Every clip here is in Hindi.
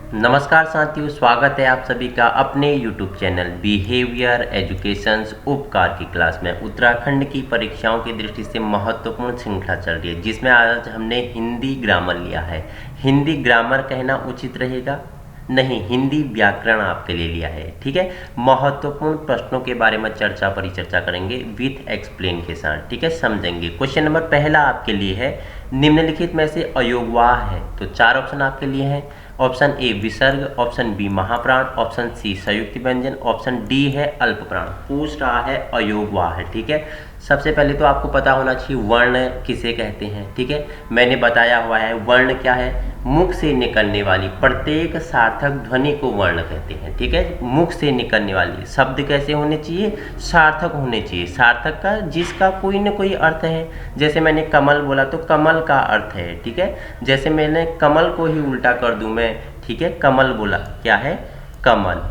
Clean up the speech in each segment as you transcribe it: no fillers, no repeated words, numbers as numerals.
नमस्कार साथियों, स्वागत है आप सभी का अपने YouTube चैनल बिहेवियर एजुकेशंस उपकार की क्लास में। उत्तराखंड की परीक्षाओं की दृष्टि से महत्वपूर्ण श्रृंखला चल रही है, जिसमें आज हमने हिंदी ग्रामर लिया है। हिंदी ग्रामर कहना उचित रहेगा? नहीं, हिंदी व्याकरण आपके लिए लिया है। ठीक है, महत्वपूर्ण प्रश्नों के बारे में परिचर्चा करेंगे विथ एक्सप्लेन के साथ। ठीक है, समझेंगे। क्वेश्चन नंबर पहला आपके लिए है, निम्नलिखित में से अयोगवाह है। तो चार ऑप्शन आपके लिए हैं। ऑप्शन ए विसर्ग, ऑप्शन बी महाप्राण, ऑप्शन सी संयुक्त व्यंजन, ऑप्शन डी है अल्पप्राण। पूछ रहा है अयोगवाह है। ठीक है, सबसे पहले तो आपको पता होना चाहिए वर्ण किसे कहते हैं। ठीक है, मैंने बताया हुआ है वर्ण क्या है, मुख से निकलने वाली प्रत्येक सार्थक ध्वनि को वर्ण कहते हैं। ठीक है, मुख से निकलने वाली शब्द कैसे होने चाहिए, सार्थक होने चाहिए। सार्थक का जिसका कोई न कोई अर्थ है। जैसे मैंने कमल बोला तो कमल का अर्थ है। ठीक है, जैसे मैंने कमल को ही उल्टा कर दूं मैं, ठीक है, कमल बोला, क्या है, कमल,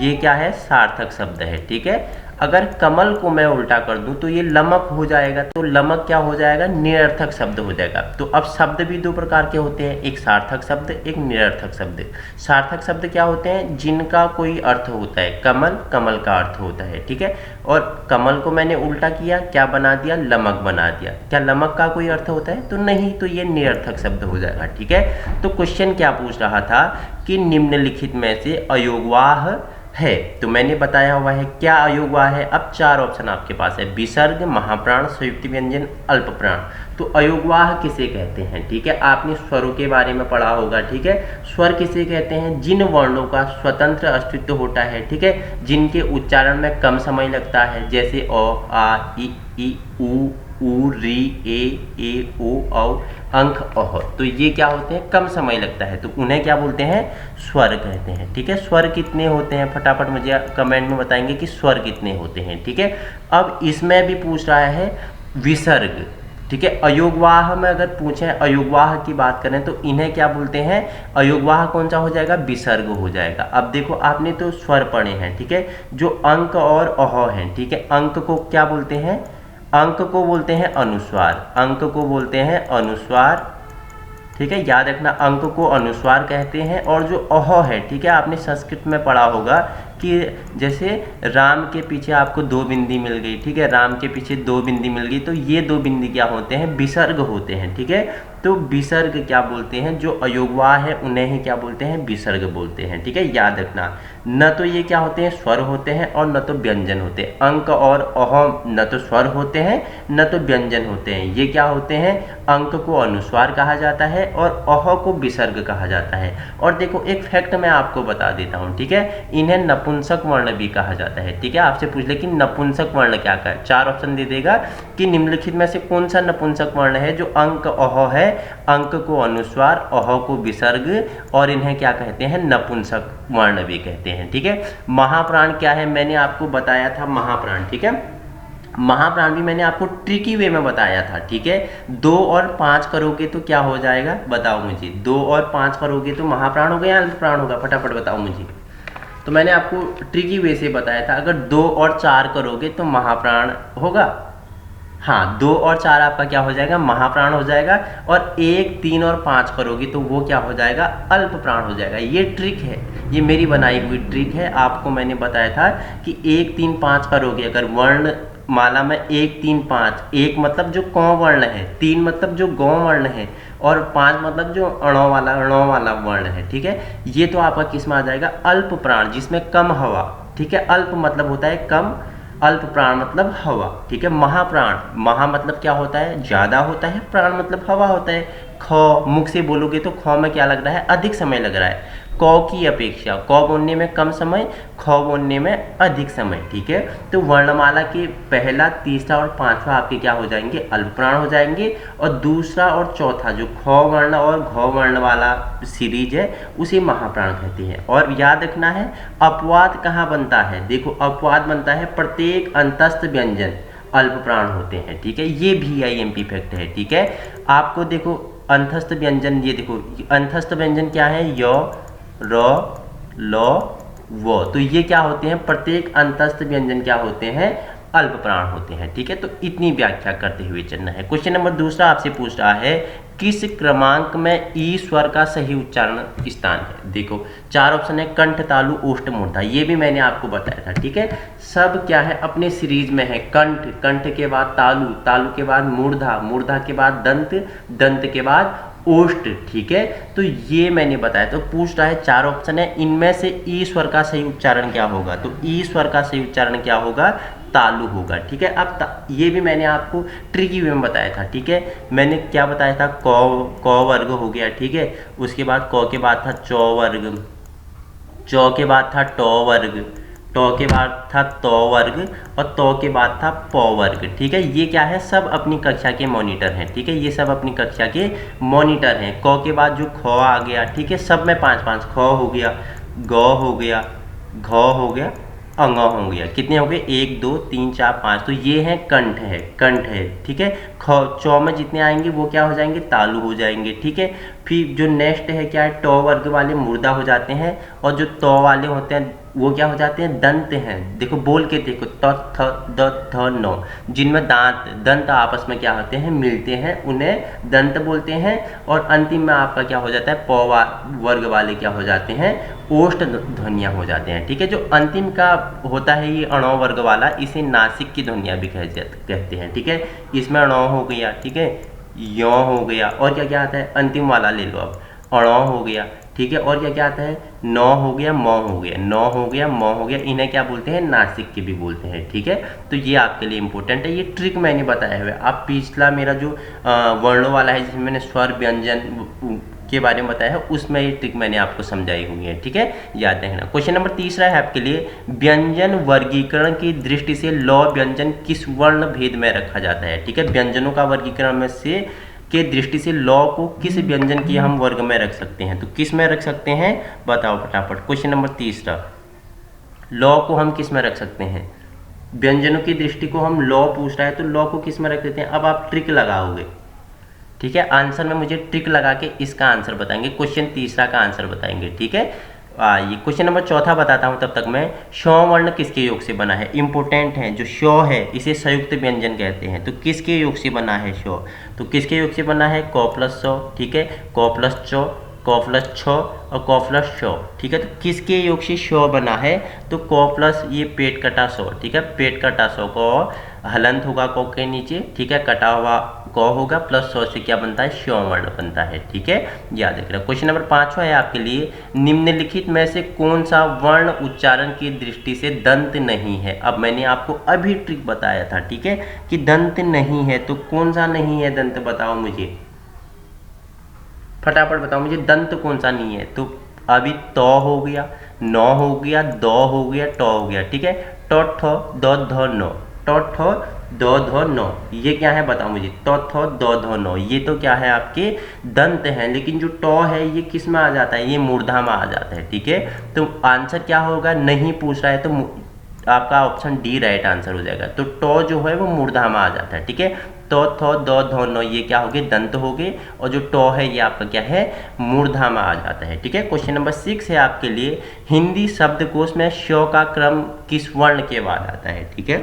ये क्या है, सार्थक शब्द है। ठीक है, अगर कमल को मैं उल्टा कर दूं तो ये लमक हो जाएगा, तो लमक क्या हो जाएगा, निरर्थक शब्द हो जाएगा। तो अब शब्द भी दो प्रकार के होते हैं, एक सार्थक शब्द, एक निरर्थक शब्द। सार्थक शब्द क्या होते हैं, जिनका कोई अर्थ होता है। कमल, कमल का अर्थ होता है। ठीक है, और कमल को मैंने उल्टा किया, क्या बना दिया, लमक बना दिया। क्या लमक का कोई अर्थ होता है, तो नहीं, तो ये निरर्थक शब्द हो जाएगा। ठीक है, तो क्वेश्चन क्या पूछ रहा था कि निम्नलिखित में से अयोगवाह है, तो मैंने बताया हुआ है क्या अयोगवाह है। अब चार ऑप्शन आपके पास है, विसर्ग, महाप्राण, संयुक्त व्यंजन, अल्पप्राण। तो अयोगवाह किसे कहते हैं। ठीक है, आपने स्वरों के बारे में पढ़ा होगा। ठीक है, स्वर किसे कहते हैं, जिन वर्णों का स्वतंत्र अस्तित्व होता है। ठीक है, जिनके उच्चारण में कम समय लगता है, जैसे अ, आ, ई, उ, री, ए, ओ, औ, अंक, अह। तो ये क्या होते हैं, कम समय लगता है, तो उन्हें क्या बोलते हैं, स्वर कहते हैं। ठीक है, स्वर कितने होते हैं, फटाफट मुझे कमेंट में बताएंगे कि स्वर कितने होते हैं। ठीक है, अब इसमें भी पूछ रहा है विसर्ग। ठीक है, अयोगवाह में अगर पूछें, अयोगवाह की बात करें तो इन्हें क्या बोलते हैं, अयोगवाह कौन सा हो जाएगा, विसर्ग हो जाएगा। अब देखो, आपने तो स्वर पढ़े हैं। ठीक है, जो अंक और अह हैं, ठीक है, अंक को क्या बोलते हैं, अंक को बोलते हैं अनुस्वार, अंक को बोलते हैं अनुस्वार। ठीक है, याद रखना, अंक को अनुस्वार कहते हैं। और जो अह है, ठीक है, आपने संस्कृत में पढ़ा होगा कि जैसे राम के पीछे आपको दो बिंदी मिल गई। ठीक है, राम के पीछे दो बिंदी मिल गई, तो ये दो बिंदी क्या होते हैं, विसर्ग होते हैं। ठीक है, तो विसर्ग क्या बोलते हैं, जो अयोगवाह है उन्हें ही क्या बोलते हैं, विसर्ग बोलते हैं। ठीक है, याद रखना, न तो ये क्या होते हैं, स्वर होते हैं, और न तो व्यंजन होते हैं। अंक और अह न तो स्वर होते हैं, न तो व्यंजन होते हैं। ये क्या होते हैं, अंक को अनुस्वार कहा जाता है और अह को विसर्ग कहा जाता है। और देखो, एक फैक्ट मैं आपको बता देता हूँ। ठीक है, इन्हें नपुंसक वर्ण भी कहा जाता है। ठीक है, आपसे पूछ ले कि नपुंसक वर्ण क्या है, चार ऑप्शन दे देगा कि निम्नलिखित में से कौन सा नपुंसक वर्ण है, जो अंक अह है, अंक को अनुस्वार, अह को विसर्ग, और इन्हें क्या कहते हैं, नपुंसक वर्ण भी कहते हैं। ठीक है, महाप्राण क्या है, मैंने आपको बताया था महाप्राण। ठीक है, महाप्राण भी मैंने आपको ट्रिकी वे में बताया था। ठीक है, 2 और 5 करोगे तो क्या हो जाएगा, बताओ मुझे, 2 और 5 करोगे तो महाप्राण होगा या अल्पप्राण होगा, फटाफट बताओ मुझे। तो मैंने आपको ट्रिकी वे से बताया था, अगर 2 और 4 करोगे तो महाप्राण होगा। हाँ, 2 और 4 आपका क्या हो जाएगा, महाप्राण हो जाएगा। और 1, 3 और 5 करोगे तो वो क्या हो जाएगा, अल्पप्राण हो जाएगा। ये ट्रिक है, ये मेरी बनाई हुई ट्रिक है। आपको मैंने बताया था कि 1, 3, 5 करोगे, अगर वर्ण माला में 1, 3, 5, 1 मतलब जो कौ वर्ण है, 3 मतलब जो गौ वर्ण है, और 5 मतलब जो अणो वाला वर्ण है। ठीक है, ये तो आपका किस में आ जाएगा, अल्प प्राण, जिसमें कम हवा। ठीक है, अल्प मतलब होता है कम, अल्प प्राण मतलब हवा। ठीक है, महाप्राण, महा मतलब क्या होता है, ज्यादा होता है, प्राण मतलब हवा होता है। ख मुख से बोलोगे तो ख में क्या लग रहा है, अधिक समय लग रहा है। क की अपेक्षा क बोलने में कम समय, ख बोलने में अधिक समय। ठीक है, तो वर्णमाला के पहला, तीसरा और पांचवा आपके क्या हो जाएंगे, अल्पप्राण हो जाएंगे। और दूसरा और चौथा जो ख वर्ण और घ वर्ण वाला सीरीज है, उसे महाप्राण कहते हैं। और याद रखना है, अपवाद कहाँ बनता है, देखो अपवाद बनता है प्रत्येक अंतस्थ व्यंजन अल्पप्राण होते हैं। ठीक है, ये VIMP फैक्ट है। ठीक है, आपको देखो अंतस्थ व्यंजन, ये देखो अंतस्थ व्यंजन क्या है, य, र, ल, व, तो ये क्या होते हैं, प्रत्येक अंतस्थ व्यंजन क्या होते हैं, अल्प प्राण होते हैं। ठीक है, तो इतनी व्याख्या करते हुए चलना है। क्वेश्चन नंबर दूसरा आपसे पूछ रहा है किस क्रमांक में ई स्वर का सही उच्चारण स्थान है? देखो 4 ऑप्शन है, कंठ, तालु, ओष्ठ, मूर्धा। ये भी मैंने आपको बताया था, ठीक है। सब क्या है अपने सीरीज में है, कंठ, कंठ के बाद तालु, तालु के बाद मूर्धा, मूर्धा के बाद दंत, दंत के बाद ओष्ठ, ठीक है। तो ये मैंने बताया। तो पूछ रहा है 4 ऑप्शन है, इनमें से ई स्वर का सही उच्चारण क्या होगा? तो ई स्वर का सही उच्चारण क्या होगा? तालु होगा, ठीक है। अब ये भी मैंने आपको ट्रिकी वे में बताया था, ठीक है। मैंने क्या बताया था? क वर्ग हो गया, ठीक है। उसके बाद क के बाद था चौ वर्ग, चौ के बाद था टो वर्ग, टो के बाद था तो वर्ग और तो के बाद था पौ वर्ग, ठीक है। ये क्या है? सब अपनी कक्षा के मॉनिटर हैं, ठीक है। ये सब अपनी कक्षा के मॉनिटर हैं। क के बाद जो ख आ गया, ठीक है, सब में 5-5, ख हो गया, ग हो गया, घ हो गया, अंग हो गया। कितने हो गए? 1 2 3 4 5। तो ये है कंठ है, कंठ है, ठीक है। ख चौ में जितने आएंगे वो क्या हो जाएंगे? तालु हो जाएंगे, ठीक है। फिर जो नेक्स्ट है क्या है? टो वर्ग वाले मूर्धा हो जाते हैं और जो तो वाले होते हैं वो क्या हो जाते हैं? दंत हैं। देखो बोल के देखो, त थ द थ न, जिनमें दांत दंत आपस में क्या होते हैं? मिलते हैं, उन्हें दंत बोलते हैं। और अंतिम में आपका क्या हो जाता है? पौ वर्ग वाले क्या हो जाते हैं? ओष्ठ ध्वनियाँ हो जाते हैं, ठीक है। जो अंतिम का होता है ये अणो वर्ग वाला, इसे नासिक की ध्वनियाँ भी कहते हैं, ठीक है। इसमें अणो हो गया, ठीक है, यो हो गया, और क्या क्या आता है? अंतिम वाला ले लो अब, अणो हो गया, ठीक है। और क्या क्या आता है? नौ हो गया, मौ हो गया, नौ हो गया, मौ हो गया। इन्हें क्या बोलते हैं? नासिक के भी बोलते हैं, ठीक है। तो ये आपके लिए इंपॉर्टेंट है, ये ट्रिक मैंने बताया हुआ है। आप पिछला मेरा जो वर्णों वाला है जिसमें मैंने स्वर व्यंजन के बारे में बताया है, उसमें ये ट्रिक मैंने आपको समझाई हुई है, ठीक है, याद रखना। क्वेश्चन नंबर 3 है आपके लिए, व्यंजन वर्गीकरण की दृष्टि से लौ व्यंजन किस वर्ण भेद में रखा जाता है? ठीक है, व्यंजनों का वर्गीकरण में से के दृष्टि से लौ को किस व्यंजन की हम वर्ग में रख सकते हैं? तो किस में रख सकते हैं? बताओ फटाफट। क्वेश्चन नंबर 3, लौ को हम किस में रख सकते हैं? व्यंजनों की दृष्टि को हम लौ पूछ रहा है, तो लौ को किस में रख देते हैं? अब आप ट्रिक लगाओगे, ठीक है। आंसर में मुझे ट्रिक लगा के इसका आंसर बताएंगे, क्वेश्चन 3 का आंसर बताएंगे, ठीक है। ये क्वेश्चन नंबर 4 बताता हूँ तब तक मैं। शौ वर्ण किसके योग से बना है? इंपोर्टेंट है, जो शौ है इसे संयुक्त व्यंजन कहते हैं। तो किसके योग से बना है शौ? तो किसके योग से बना है? क प्लस सौ, ठीक है, क प्लस चौ, क प्लस छ और क प्लस शौ, ठीक है। तो किसके योग से शौ बना है? तो क प्लस ये पेट कटा सौ, ठीक है, पेट कटा सौ, क हलंत होगा क के नीचे, ठीक है, कटा हुआ क होगा, प्लस सौ से क्या बनता है? शौ वर्ण बनता है, ठीक है, याद रखना। क्वेश्चन नंबर 5 है आपके लिए, निम्नलिखित में से कौन सा वर्ण उच्चारण की दृष्टि से दंत नहीं है? अब मैंने आपको अभी ट्रिक बताया था, ठीक है, कि दंत नहीं है, तो कौन सा नहीं है दंत? बताओ मुझे, फटाफट बताओ मुझे, दंत कौन सा नहीं है? तो अभी तो हो गया, नौ हो गया, दो हो गया, टो हो गया, ठीक है, टो ठो दो धो नो, टो ठो दो धो नो, ये क्या है बताओ मुझे? तो थो दो धो नो, ये तो क्या है? आपके दंत हैं। लेकिन जो टो है ये किस में आ जाता है? ये मूर्धा में आ जाता है, ठीक है। तो आंसर क्या होगा? नहीं पूछ रहा है तो आपका ऑप्शन डी राइट आंसर हो जाएगा। तो टो जो है वो मूर्धा में आ जाता है, ठीक है। तो थो दो धो नो, ये क्या हो गए? दंत हो गए, और जो टो है ये आपका क्या है? मूर्धा में आ जाता है, ठीक है। क्वेश्चन नंबर 6 है आपके लिए, हिंदी शब्दकोश में शौ का क्रम किस वर्ण के बाद आता है? ठीक है,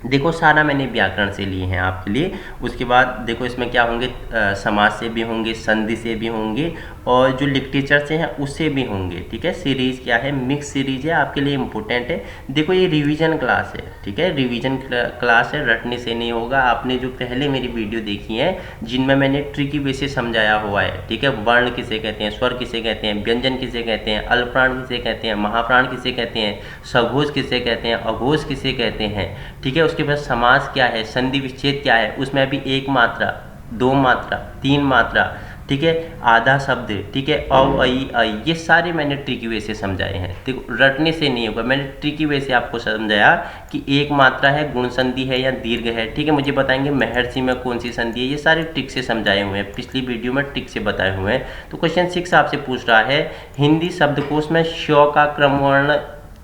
देखो सारा मैंने व्याकरण से लिए हैं आपके लिए। उसके बाद देखो इसमें क्या होंगे? समाज से भी होंगे, संधि से भी होंगे, और जो लिटरेचर से हैं उससे भी होंगे, ठीक है। सीरीज क्या है? मिक्स सीरीज है, आपके लिए इम्पोर्टेंट है। देखो ये रिवीजन क्लास है, ठीक है, रिवीजन क्लास है, रटने से नहीं होगा। आपने जो पहले मेरी वीडियो देखी है जिनमें मैंने ट्रिकी वे से समझाया हुआ है, ठीक है, वर्ण किसे कहते हैं, स्वर किसे कहते हैं, व्यंजन किसे कहते हैं, अल्पप्राण किसे कहते हैं, महाप्राण किसे कहते हैं, सघोष किसे कहते हैं, अघोष किसे कहते हैं, ठीक है। उसके बाद समास क्या है, संधि विच्छेद क्या है, उसमें अभी एक मात्रा, दो मात्रा, तीन मात्रा, ठीक है, आधा शब्द, ठीक है, अ आई, ये सारे मैंने ट्रिकी वे से समझाए हैं। देखो रटने से नहीं होगा, मैंने ट्रिकी वे से आपको समझाया कि एक मात्रा है, गुण संधि है या दीर्घ है, ठीक है। मुझे बताएंगे महर्षि में कौन सी संधि है, ये सारे ट्रिक से समझाए हुए हैं, पिछली वीडियो में ट्रिक से बताए हुए हैं। तो क्वेश्चन 6 आपसे पूछ रहा है, हिंदी शब्दकोश में शौ का क्रमवर्ण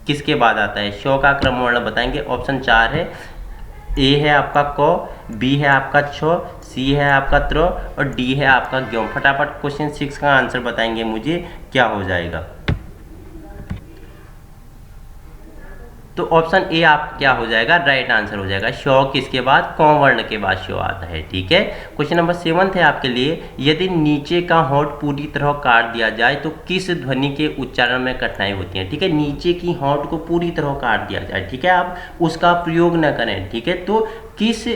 किसके बाद आता है? शौ का क्रमवर्ण बताएंगे। ऑप्शन 4 है, ए है आपका क, बी है आपका छ, सी है आपका त्र और डी है आपका ग्यों। फटाफट क्वेश्चन 6 का आंसर बताएंगे मुझे, क्या हो जाएगा? तो ऑप्शन ए आप क्या हो जाएगा, राइट आंसर हो जाएगा। शौ किसके बाद, कौ वर्ण के बाद शौ आता है, ठीक है। क्वेश्चन नंबर 7 है आपके लिए, यदि नीचे का होंठ पूरी तरह काट दिया जाए तो किस ध्वनि के उच्चारण में कठिनाई होती है, ठीक है। नीचे की होंठ को पूरी तरह काट दिया जाए, ठीक है, आप उसका प्रयोग न करें, ठीक है, तो किस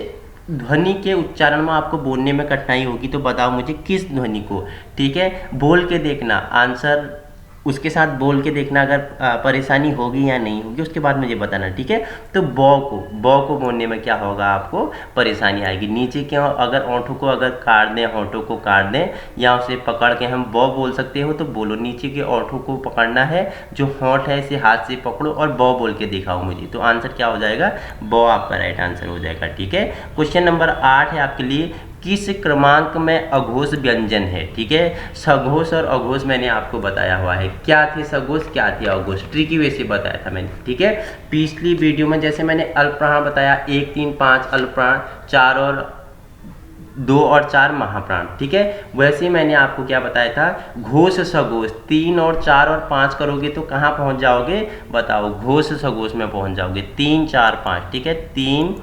ध्वनि के उच्चारण में आपको बोलने में कठिनाई होगी, तो बताओ मुझे किस ध्वनि को, ठीक है। बोल के देखना, आंसर उसके साथ बोल के देखना, अगर परेशानी होगी या नहीं होगी उसके बाद मुझे बताना, ठीक है। तो बौ को बोलने में क्या होगा, आपको परेशानी आएगी। नीचे के अगर ओंठों को अगर काट दें, होंठों को काट दें या उसे पकड़ के हम बौ बोल सकते हो, तो बोलो नीचे के ओंठों को पकड़ना है, जो होंठ है इसे हाथ से पकड़ो और बौ बोल के दिखाओ मुझे, तो आंसर क्या हो जाएगा, बौ आपका राइट आंसर हो जाएगा, ठीक है। क्वेश्चन नंबर 8 है आपके लिए, किस क्रमांक में अघोष व्यंजन है, ठीक है। सघोष और अघोष मैंने आपको बताया हुआ है, क्या थे सघोष क्या थे अघोष, ट्रिकी वे से बताया था मैंने, ठीक है। पिछली वीडियो में जैसे मैंने अल्पप्राण बताया 1 3 5 अल्पप्राण, 4 और 2 और 4 महाप्राण, ठीक है। वैसे ही मैंने आपको क्या बताया था, घोष सघोष 3 और 4 और 5 करोगे तो कहाँ पहुँच जाओगे, बताओ, घोष सघोष में पहुँच जाओगे, 3 4 5, ठीक है, 3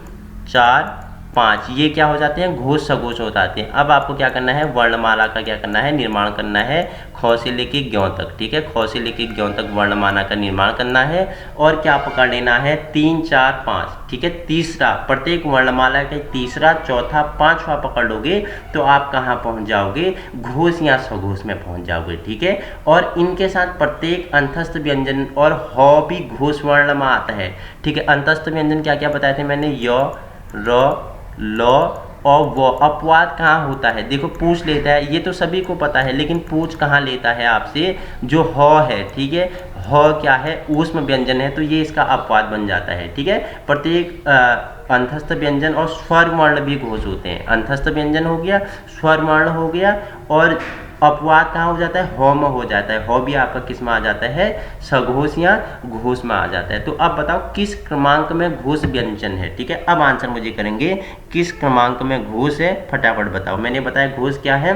4 5 ये क्या हो जाते हैं, घोष सघोष हो जाते हैं। अब आपको क्या करना है, वर्णमाला का क्या करना है, निर्माण करना है, ख से लेके ज्ञ तक, ठीक है, ख से लेके ज्ञ तक वर्णमाला का निर्माण करना है। और क्या पकड़ लेना है, 3 4 5, ठीक है, तीसरा, प्रत्येक वर्णमाला का तीसरा चौथा पांचवा पकड़ लोगे तो आप कहाँ पहुँच जाओगे, घोष या सघोष में पहुँच जाओगे, ठीक है। और इनके साथ प्रत्येक अंतस्थ व्यंजन और ह भी घोष वर्ण में आता है, ठीक है। अंतस्थ व्यंजन क्या क्या बताए थे मैंने, य र ल और वो। अपवाद कहाँ होता है, देखो पूछ लेता है, ये तो सभी को पता है, लेकिन पूछ कहाँ लेता है आपसे, जो ह है, ठीक है, ह क्या है, ऊष्म व्यंजन है, तो ये इसका अपवाद बन जाता है, ठीक है। प्रत्येक अंतस्थ व्यंजन और स्वर वर्ण भी घोष होते हैं, अंतस्थ व्यंजन हो गया, स्वर वर्ण हो गया, और अपवाद कहाँ हो जाता है, ह में हो जाता है। ह भी आपका किस में आ जाता है, सघोष या घोष में आ जाता है। तो अब बताओ किस क्रमांक में घोष व्यंजन है, ठीक है। अब आंसर मुझे करेंगे, किस क्रमांक में घोष है, फटाफट बताओ। मैंने बताया घोष क्या है,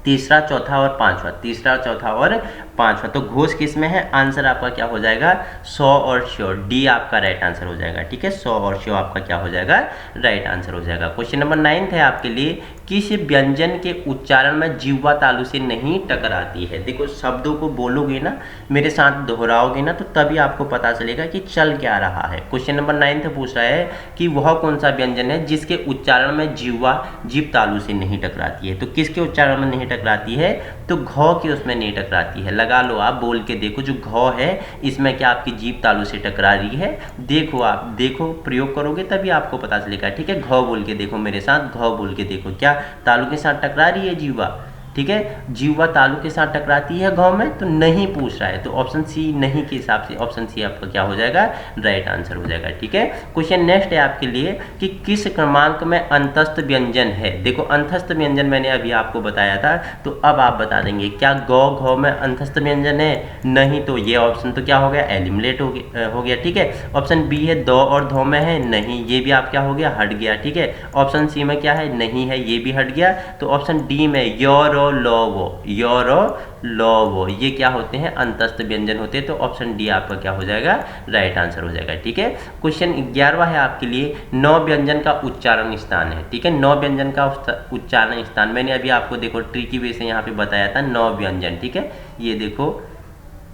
तीसरा चौथा और पांचवा, तीसरा चौथा और पांचवा, तो घोष किस में है, आंसर आपका क्या हो जाएगा, 100 और श्योर, डी आपका राइट आंसर हो जाएगा, ठीक है। 100 और श्योर आपका क्या हो जाएगा, राइट आंसर हो जाएगा। क्वेश्चन नंबर 9 है आपके लिए, किस व्यंजन के उच्चारण में जिह्वा तालु से नहीं टकराती है। देखो शब्दों को बोलोगे ना, मेरे साथ दोहराओगे ना, तो तभी आपको पता चलेगा कि चल क्या रहा है। क्वेश्चन नंबर 9 पूछ रहा है कि वह कौन सा व्यंजन है जिसके उच्चारण में जीभ तालु से नहीं टकराती है। तो किसके उच्चारण में नहीं टकराती है, तो घ के उसमें नहीं टकराती है। लगा लो, आप बोल के देखो, जो घ है इसमें क्या आपकी जीभ तालु से टकरा रही है, देखो, आप देखो, प्रयोग करोगे तभी आपको पता चलेगा, ठीक है। घ बोल के देखो मेरे साथ, घ बोल के देखो, क्या तालु के साथ टकरा रही है जीवा, ठीक है। जीवा तालु के साथ टकराती है घ में, तो नहीं पूछ रहा है, तो ऑप्शन सी नहीं के हिसाब से ऑप्शन सी आपका क्या हो जाएगा, राइट आंसर हो जाएगा, ठीक है। क्वेश्चन नेक्स्ट है आपके लिए कि किस क्रमांक में अंतस्थ व्यंजन है। देखो अंतस्थ व्यंजन मैंने अभी आपको बताया था, तो अब आप बता देंगे क्या गौ घ में अंतस्थ व्यंजन है, नहीं, तो ये ऑप्शन तो क्या हो गया, एलिमिनेट हो गया, ठीक है। ऑप्शन बी है दो और धो में है, नहीं, ये भी आप क्या हो गया, हट गया, ठीक है। ऑप्शन सी में क्या है, नहीं है, ये भी हट गया। तो ऑप्शन डी में योरो लोवो, योरो लोवो, ये क्या होते हैं, अंतस्थ व्यंजन होते हैं। तो ऑप्शन डी आपका क्या हो जाएगा, राइट आंसर हो जाएगा, ठीक है। क्वेश्चन 11 है आपके लिए, नौ व्यंजन का उच्चारण स्थान है, ठीक है। नौ व्यंजन का उच्चारण स्थान मैंने अभी आपको देखो ट्रिकी वे से यहाँ पे बताया था, नौ व्यंजन, ठीक है। ये देखो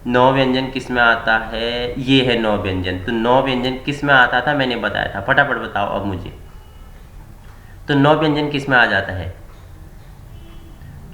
नौ व्यंजन किस में आता है, ये है नौ व्यंजन, तो नौ व्यंजन किस में आता था मैंने बताया था, फटाफट बताओ अब मुझे। तो नौ व्यंजन किस में आ जाता है,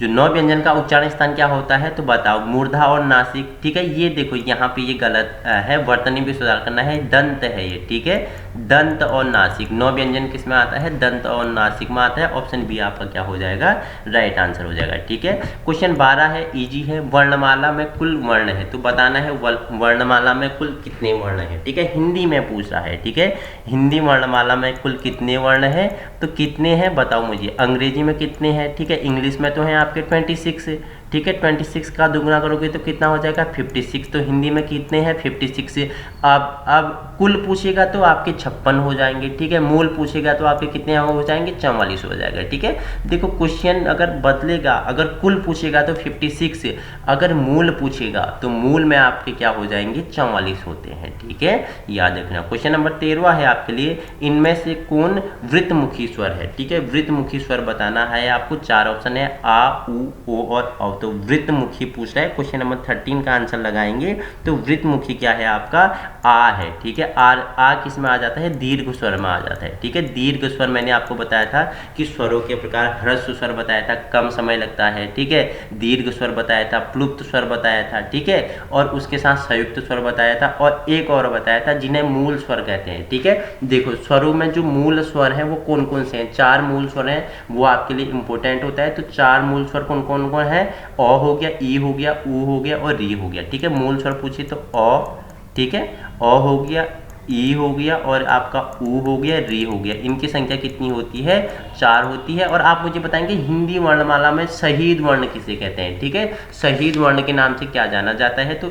जो नौ व्यंजन का उच्चारण स्थान क्या होता है, तो बताओ, मूर्धा और नासिक, ठीक है। ये देखो यहाँ पे ये गलत है, वर्तनी भी सुधार करना है, दंत है ये, ठीक है, दंत और नासिक। नौ व्यंजन किस में आता है, दंत और नासिक में आता है। ऑप्शन बी आपका क्या हो जाएगा, राइट आंसर हो जाएगा, ठीक है। क्वेश्चन 12 है, इजी है, वर्णमाला में कुल वर्ण है, तो बताना है वर्णमाला में कुल कितने वर्ण है, ठीक है। हिंदी में पूछ रहा है, ठीक है, हिंदी वर्णमाला में कुल कितने वर्ण है, तो कितने हैं बताओ मुझे। अंग्रेजी में कितने हैं, ठीक है, इंग्लिश में तो है आपके 26, ठीक है। 26 का दुगुना करोगे तो कितना हो जाएगा 56। तो हिंदी में कितने हैं 56। अब कुल पूछेगा तो आपके 56 हो जाएंगे, ठीक है। मूल पूछेगा तो आपके कितने हो जाएंगे 44 हो जाएगा, ठीक है। देखो क्वेश्चन अगर बदलेगा, अगर कुल पूछेगा तो 56, अगर मूल पूछेगा तो मूल में आपके क्या हो जाएंगे 44 होते हैं, ठीक है। याद रखना। क्वेश्चन नंबर 13 है आपके लिए, इनमें से कौन वृत्तमुखी स्वर है, ठीक है। वृत्तमुखी स्वर बताना है आपको। 4 ऑप्शन है आ, उ, ओ और औ। तो वृत्तमुखी पूछ रहा है। क्वेश्चन नंबर 13 का आंसर लगाएंगे तो वृत्तमुखी क्या है आपका आ है, ठीक है। आ किस में आ जाता है दीर्घ स्वर में आ जाता है, ठीक है। दीर्घ स्वर मैंने आपको बताया था कि स्वरों के प्रकार, ह्रस्व स्वर बताया था कम समय लगता है, ठीक है। दीर्घ स्वर बताया था, प्लुप्त स्वर बताया था, ठीक है। और उसके साथ संयुक्त स्वर बताया था और एक और बताया था जिन्हें मूल स्वर कहते हैं, ठीक है। देखो स्वरों में जो मूल स्वर हैं वो कौन कौन से हैं, 4 मूल स्वर हैं, वो आपके लिए इंपॉर्टेंट होता है। तो 4 मूल स्वर कौन कौन कौन है, अ हो गया, ई हो गया, उ हो गया और री हो गया, ठीक है। मूल स्वर पूछे तो अ, ठीक है, अ हो गया, ई हो गया और आपका उ हो गया, री हो गया। इनकी संख्या कितनी होती है 4 होती है। और आप मुझे बताएंगे हिंदी वर्णमाला में शहीद वर्ण किसे कहते हैं, ठीक है। शहीद वर्ण के नाम से क्या जाना जाता है। तो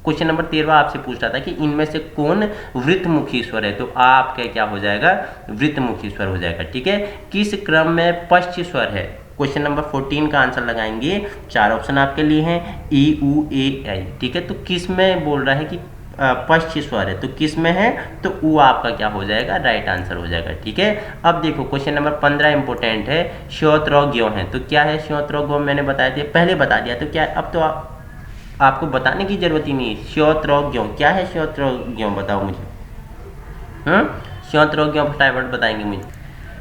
क्वेश्चन नंबर 13 आपसे पूछ रहा था कि इनमें से कौन वृत्तमुखी स्वर है, तो आपका क्या हो जाएगा वृत्तमुखी स्वर हो जाएगा, ठीक है। किस क्रम में पश्च स्वर है, क्वेश्चन नंबर 14 का आंसर लगाएंगे। 4 ऑप्शन आपके लिए हैं ई, उ, ए, आई, ठीक है। तो किस में बोल रहा है कि पश्च स्वर है, तो किस में है तो उ आपका क्या हो जाएगा राइट आंसर हो जाएगा, ठीक है। अब देखो क्वेश्चन नंबर 15 इंपोर्टेंट है, श्योत्र ज्ञ है। तो क्या है श्योत्र ज्ञ, मैंने बताया था पहले बता दिया, तो क्या अब तो आपको बताने की जरूरत ही नहीं। श्योत्रज्ञ क्या है, श्योत्रज्ञ बताओ मुझे। श्योत्रज्ञ फटाफट बताएंगे मुझे।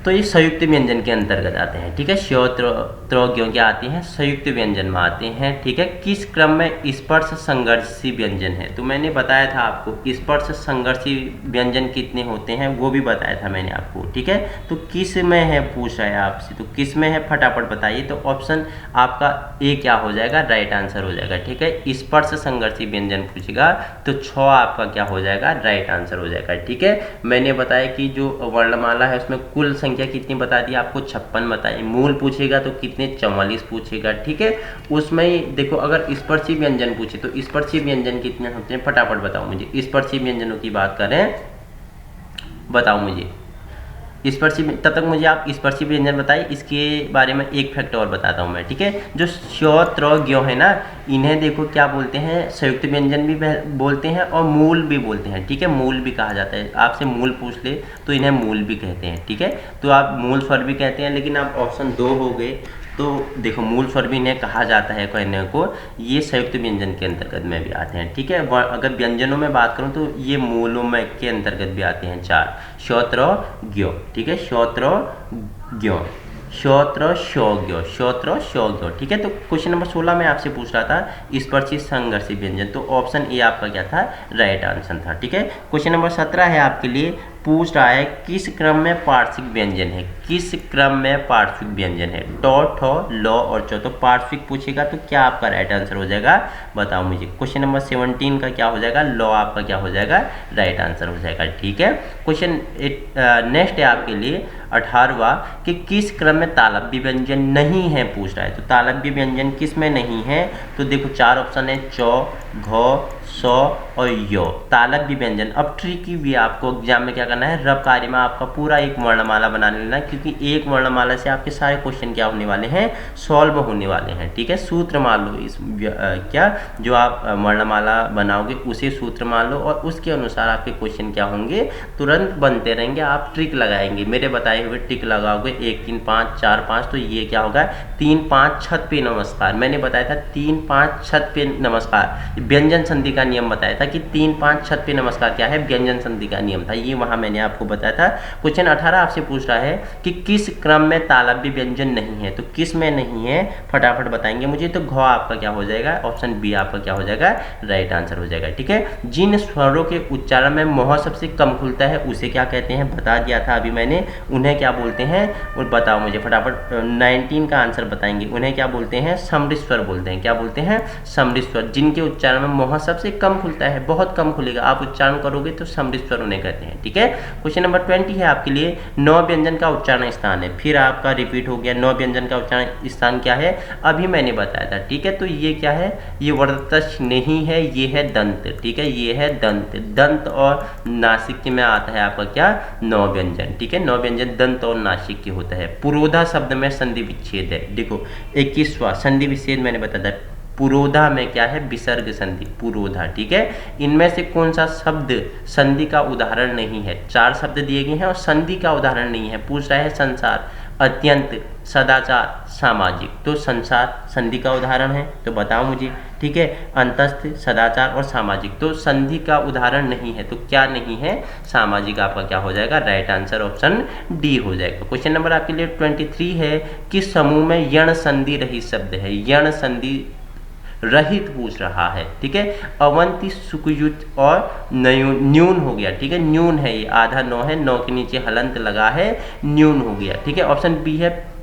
तो ये संयुक्त व्यंजन के अंतर्गत आते हैं, ठीक है। श्योत्रज्ञ क्या आते हैं संयुक्त व्यंजन में आते हैं, ठीक है। किस क्रम में स्पर्श संघर्षी व्यंजन है, तो मैंने बताया था आपको स्पर्श संघर्षी व्यंजन कितने होते हैं वो भी बताया था मैंने आपको, ठीक है। तो किस में है पूछ रहा है आपसे, तो किस में है फटाफट बताइए। तो ऑप्शन आपका ए क्या हो जाएगा राइट आंसर हो जाएगा, ठीक है। स्पर्श संघर्षी व्यंजन पूछेगा तो 6 आपका क्या हो जाएगा राइट आंसर हो जाएगा, ठीक है। मैंने बताया कि जो वर्णमाला है उसमें कुल संख्या कितनी बता दी आपको 56 बताई। मूल पूछेगा तो कितने 44 पूछेगा, ठीक है। उसमें देखो अगर स्पर्शी व्यंजन पूछे तो स्पर्शी व्यंजन कितने होते हैं फटाफट बताओ मुझे। स्पर्शी व्यंजनों की बात करें बताओ मुझे स्पर्शी, तब तक मुझे आप स्पर्शी व्यंजन बताइए। इसके बारे में एक फैक्ट और बताता हूँ मैं, ठीक है। जो श्योत्रज्ञ है ना, इन्हें देखो क्या बोलते हैं संयुक्त व्यंजन भी बोलते हैं और मूल भी बोलते हैं, ठीक है। मूल भी कहा जाता है, आपसे मूल पूछ ले तो इन्हें मूल भी कहते हैं, ठीक है। तो आप मूल स्वर भी कहते हैं, लेकिन आप ऑप्शन 2 हो गए। तो देखो मूल स्वर भी इन्हें कहा जाता है कहने को, ये संयुक्त व्यंजन के अंतर्गत में भी आते हैं, ठीक है। अगर व्यंजनों में बात करूं तो ये मूलों में के अंतर्गत भी आते हैं 4। श्योत्रज्ञ, ठीक है, श्योत्रज्ञ, श्योत्र, ठीक है। तो क्वेश्चन नंबर 16 में आपसे पूछ रहा था स्पर्शी संघर्षी व्यंजन, तो ऑप्शन ए आपका क्या था राइट आंसर था, ठीक है। क्वेश्चन नंबर 17 है आपके लिए, पूछ रहा है किस क्रम में पार्श्विक व्यंजन है, किस क्रम में पार्श्विक व्यंजन है। ट, ठ, ल और च। तो पार्श्विक पूछेगा तो क्या आपका राइट आंसर हो जाएगा बताओ मुझे। क्वेश्चन नंबर 17 का क्या हो जाएगा ल आपका क्या हो जाएगा राइट आंसर हो जाएगा, ठीक है। क्वेश्चन नेक्स्ट है आपके लिए 18वां कि किस क्रम में तालव्य व्यंजन नहीं है पूछ रहा है। तो तालव्य व्यंजन किस में नहीं है, तो देखो 4 ऑप्शन है च, घ, स और य। तालव्य व्यंजन अब ट्रिकी भी आपको एग्जाम में क्या करना है, रब कार्य में आपका पूरा एक वर्णमाला बना लेना, क्योंकि एक वर्णमाला से आपके सारे क्वेश्चन क्या होने वाले हैं सॉल्व होने वाले हैं, ठीक है। सूत्र मान लो इस क्या जो आप वर्णमाला बनाओगे उसे सूत्र मान लो और उसके अनुसार आपके क्वेश्चन क्या होंगे तुरंत बनते रहेंगे। आप ट्रिक लगाएंगे, मेरे बताए हुए ट्रिक लगाओगे 1 3 5 4 5, तो ये क्या होगा 3 5 छत पे नमस्कार। मैंने बताया था 3 5 छत पे नमस्कार, व्यंजन संधि का नियम बताया था कि 3 5 छत पे नमस्कार क्या है व्यंजन संधि का नियम था, ये वहां मैंने आपको बताया था। क्वेश्चन 18 आपसे पूछ रहा है कि किस क्रम में तालव्य व्यंजन नहीं है, तो किस में नहीं है फटाफट बताएंगे मुझे। तो घ आपका क्या हो जाएगा ऑप्शन बी आपका क्या हो जाएगा राइट आंसर हो जाएगा, ठीक है। जिन स्वरों के उच्चारण में मोह सबसे कम खुलता है उसे क्या कहते हैं बता दिया था अभी मैंने, उन्हें उन्हें क्या बोलते हैं, और बताओ मुझे फटाफट, 19 का आंसर बताएंगे। उन्हें क्या बोलते हैं, समृद्ध स्वर बोलते हैं। क्या बोलते हैं, समृद्ध स्वर, जिनके उच्चारण में मुंह सबसे कम खुलता है, बहुत कम खुलेगा, आप उच्चारण करोगे तो समृद्ध स्वर उन्हें कहते हैं। ठीक है, क्वेश्चन नंबर 20 है आपके लिए, 9 व्यंजन का उच्चारण स्थान है। फिर आपका रिपीट हो गया, 9 व्यंजन का उच्चारण स्थान क्या है, अभी मैंने बताया था। ठीक है, तो ये क्या है, ये वर्तश नहीं है, ये है दंत। ठीक है, ये है दंत। दंत और नासिक में आता है आपका क्या, 9 व्यंजन। ठीक है, 9 व्यंजन दंत और नासिक के होता है। पुरोधा शब्द में संधि विच्छेद है। देखो 21वां संधि विच्छेद मैंने बताया था। पुरोधा में क्या है, विसर्ग संधि, पुरोधा। ठीक है, इनमें से कौन सा शब्द संधि का उदाहरण नहीं है। 4 शब्द दिए गए हैं और संधि का उदाहरण नहीं है। पूछ रहा है संसार, अत्यंत, सदाचार, सामाजिक। तो संसार संधि का उदाहरण है, तो बताओ मुझे। ठीक है, अंतस्थ, सदाचार और सामाजिक, तो संधि का उदाहरण नहीं है, तो क्या नहीं है, सामाजिक आपका क्या हो जाएगा, राइट आंसर ऑप्शन डी हो जाएगा। क्वेश्चन नंबर आपके लिए 23 है, किस समूह में यण संधि रहित शब्द है। यण संधि रहित पूछ रहा है। ठीक है, अवंती, सुकुयुत और न्यून हो गया। ठीक है, न्यून है, ये आधा 9 है, 9 के नीचे हलंत लगा है, न्यून हो गया। ठीक है, ऑप्शन बी है,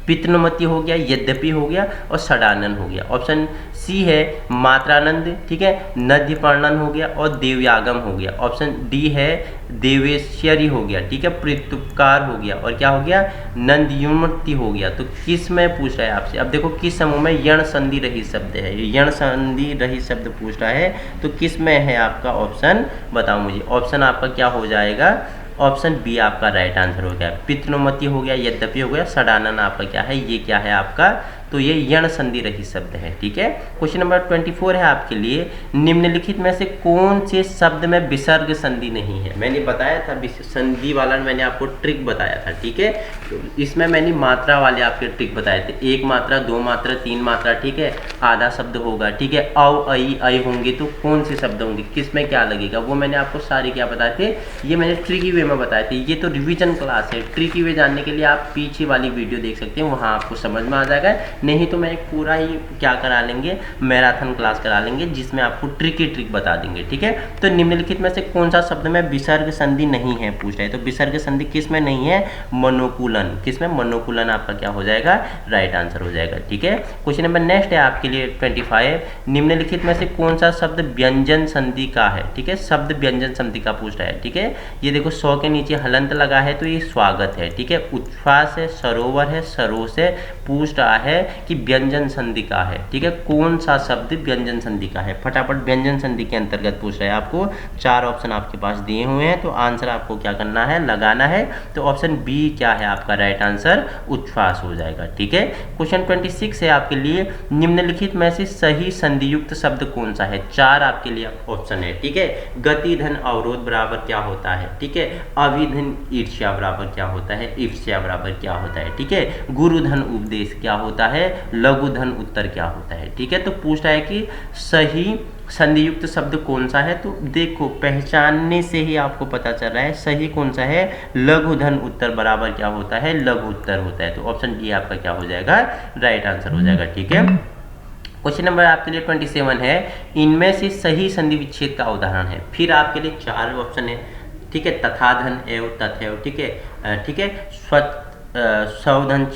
पितृमति हो गया, यद्यपि हो गया और षडानन हो गया। ऑप्शन सी है मात्रानंद। ठीक है, नद्यपर्णन हो गया और देवयागम हो गया। ऑप्शन डी है देवेश्वरी हो गया। ठीक है, पृथुकार हो गया और क्या हो गया, नंदयुमति हो गया। तो किस में पूछ रहा है आपसे, अब देखो किस समूह में यण संधि रहित शब्द है, यण संधि रहित शब्द पूछ रहा है, तो किस में है आपका ऑप्शन, बताओ मुझे। ऑप्शन आपका क्या हो जाएगा, ऑप्शन बी आपका राइट आंसर हो गया। पितृमति हो गया, यद्यपि हो गया, षडानन आपका क्या है, ये क्या है आपका, तो ये यण संधि रहित शब्द है। ठीक है, क्वेश्चन नंबर 24 है आपके लिए, निम्नलिखित में से कौन से शब्द में विसर्ग संधि नहीं है। मैंने बताया था संधि वाला, मैंने आपको ट्रिक बताया था। ठीक है, तो इसमें मैंने मात्रा वाले आपके ट्रिक बताए थे, 1 मात्रा, 2 मात्रा, 3 मात्रा। ठीक है, आधा शब्द होगा। ठीक है, औ ऐ होंगे तो कौन से शब्द होंगे, किस में क्या लगेगा, वो मैंने आपको सारे क्या बताए थे, ये मैंने ट्रिकी वे में बताए थे। ये तो रिवीजन क्लास है, ट्रिकी वे जानने के लिए आप पीछे वाली वीडियो देख सकते हैं, वहाँ आपको समझ में आ जाएगा। नहीं तो मैं एक पूरा ही क्या करा लेंगे, मैराथन क्लास करा लेंगे, जिसमें आपको ट्रिक बता देंगे। ठीक है, तो निम्नलिखित में से कौन सा शब्द में विसर्ग संधि नहीं है पूछ रहे हैं, तो विसर्ग संधि किस में नहीं है, मनोकूलन। किस में, मनोकूलन आपका क्या हो जाएगा, राइट आंसर हो जाएगा। ठीक है, क्वेश्चन नंबर नेक्स्ट है आपके लिए 25, निम्नलिखित में से कौन सा शब्द व्यंजन संधि का है। ठीक है, शब्द व्यंजन संधि का पूछ रहा है। ठीक है, ये देखो 100 के नीचे हलंत लगा है, तो ये स्वागत है। ठीक है, उच्छ्वास है, सरोवर है, सरोस है, पूछ रहा है कि व्यंजन संधि का है। ठीक है, कौन सा शब्द व्यंजन संधि का है, फटाफट व्यंजन संधि के अंतर्गत पूछ रहा है आपको। 4 ऑप्शन आपके पास दिए हुए हैं, तो आंसर आपको क्या करना है, लगाना है। तो ऑप्शन बी क्या है आपका राइट आंसर, उच्छ्वास हो जाएगा। ठीक है, क्वेश्चन 26 है आपके लिए, निम्नलिखित में से सही संधियुक्त शब्द कौन सा है। 4 आपके लिए ऑप्शन है। ठीक है, गति धन अवरोध बराबर क्या होता है। ठीक है, अभिधन ईर्ष्या बराबर क्या होता है, ईर्ष्या बराबर क्या होता है। ठीक है, गुरु धन उपदेश क्या होता है, लघु धन उत्तर क्या होता है। ठीक है, तो पूछ रहा है कि सही संधियुक्त शब्द कौन सा है, तो देखो पहचानने से ही आपको पता चल रहा है सही कौन सा है, लघु धन उत्तर बराबर क्या होता है, लघु उत्तर होता है। तो ऑप्शन डी आपका क्या हो जाएगा, राइट आंसर हो जाएगा। ठीक है, क्वेश्चन नंबर आपके लिए 27 है, इनमें से सही संधि विच्छेद का उदाहरण है। फिर आपके लिए 4 ऑप्शन है। ठीक है, तथा धन एव तथैव। ठीक है, ठीक है, स्वधन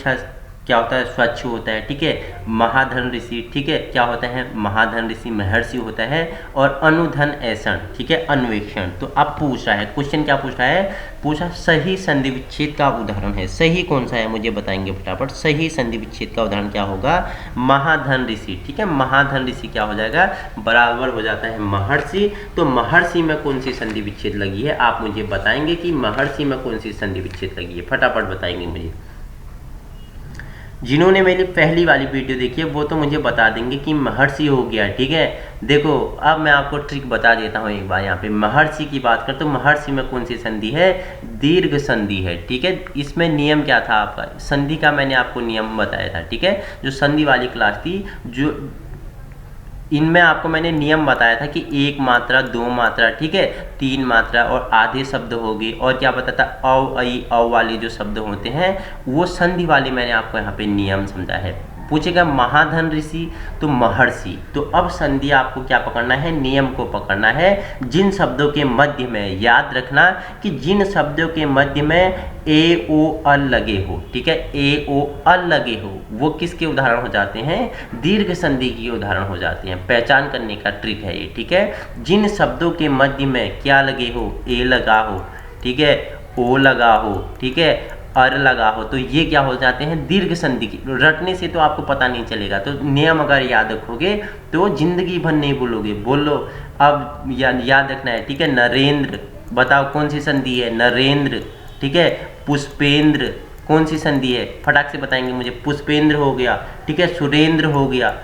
क्या होता है, स्वच्छ होता है। ठीक है, महाधन ऋषि। ठीक है, क्या होता है, महाधन ऋषि महर्षि होता है। और अनुधन ऐसन। ठीक है, अन्वेषण। तो अब पूछ रहा है, क्वेश्चन क्या पूछ रहा है, पूछा सही संधि विच्छेद का उदाहरण है। सही कौन सा है मुझे बताएंगे फटाफट। सही संधि विच्छेद का उदाहरण क्या होगा, महाधन ऋषि। ठीक है, महाधन ऋषि क्या हो जाएगा, बराबर हो जाता है महर्षि। तो महर्षि में कौन सी संधि विच्छेद लगी है, आप मुझे बताएंगे कि महर्षि में कौन सी संधि विच्छेद लगी है, फटाफट बताएंगे मुझे। जिन्होंने मेरी पहली वाली वीडियो देखी है वो तो मुझे बता देंगे कि महर्षि हो गया। ठीक है, देखो अब मैं आपको ट्रिक बता देता हूँ एक बार। यहाँ पे महर्षि की बात कर तो महर्षि में कौन सी संधि है, दीर्घ संधि है। ठीक है, इसमें नियम क्या था आपका, संधि का मैंने आपको नियम बताया था। ठीक है, जो संधि वाली क्लास थी, जो इनमें आपको मैंने नियम बताया था कि 1 मात्रा, 2 मात्रा, ठीक है, 3 मात्रा और आधे शब्द होगी। और क्या पता था, औ ऐ औ वाले जो शब्द होते हैं वो संधि वाले मैंने आपको यहाँ पे नियम समझा है। पूछेगा महाधन ऋषि तो महर्षि। तो अब संधि आपको क्या पकड़ना है, नियम को पकड़ना है। जिन शब्दों के मध्य में, याद रखना कि जिन शब्दों के मध्य में ए ओ अल लगे हो, ठीक है, ए ओ अल लगे हो, वो किसके उदाहरण हो जाते हैं, दीर्घ संधि के उदाहरण हो जाते हैं। पहचान करने का ट्रिक है ये, ठीक है। जिन शब्दों के मध्य में क्या लगे हो, ए लगा हो, ठीक है, ओ लगा हो, ठीक है, अर लगा हो, तो ये क्या हो जाते हैं, दीर्घ संधि की। रटने से तो आपको पता नहीं चलेगा, तो नियम अगर याद रखोगे तो जिंदगी भर नहीं भूलोगे। बोलो अब याद रखना है, ठीक है। नरेंद्र, बताओ कौन सी संधि है, नरेंद्र, ठीक है। पुष्पेंद्र, कौन सी संधि है, फटाक से बताएंगे मुझे। पुष्पेंद्र हो गया, ठीक है। सुरेंद्र हो गया,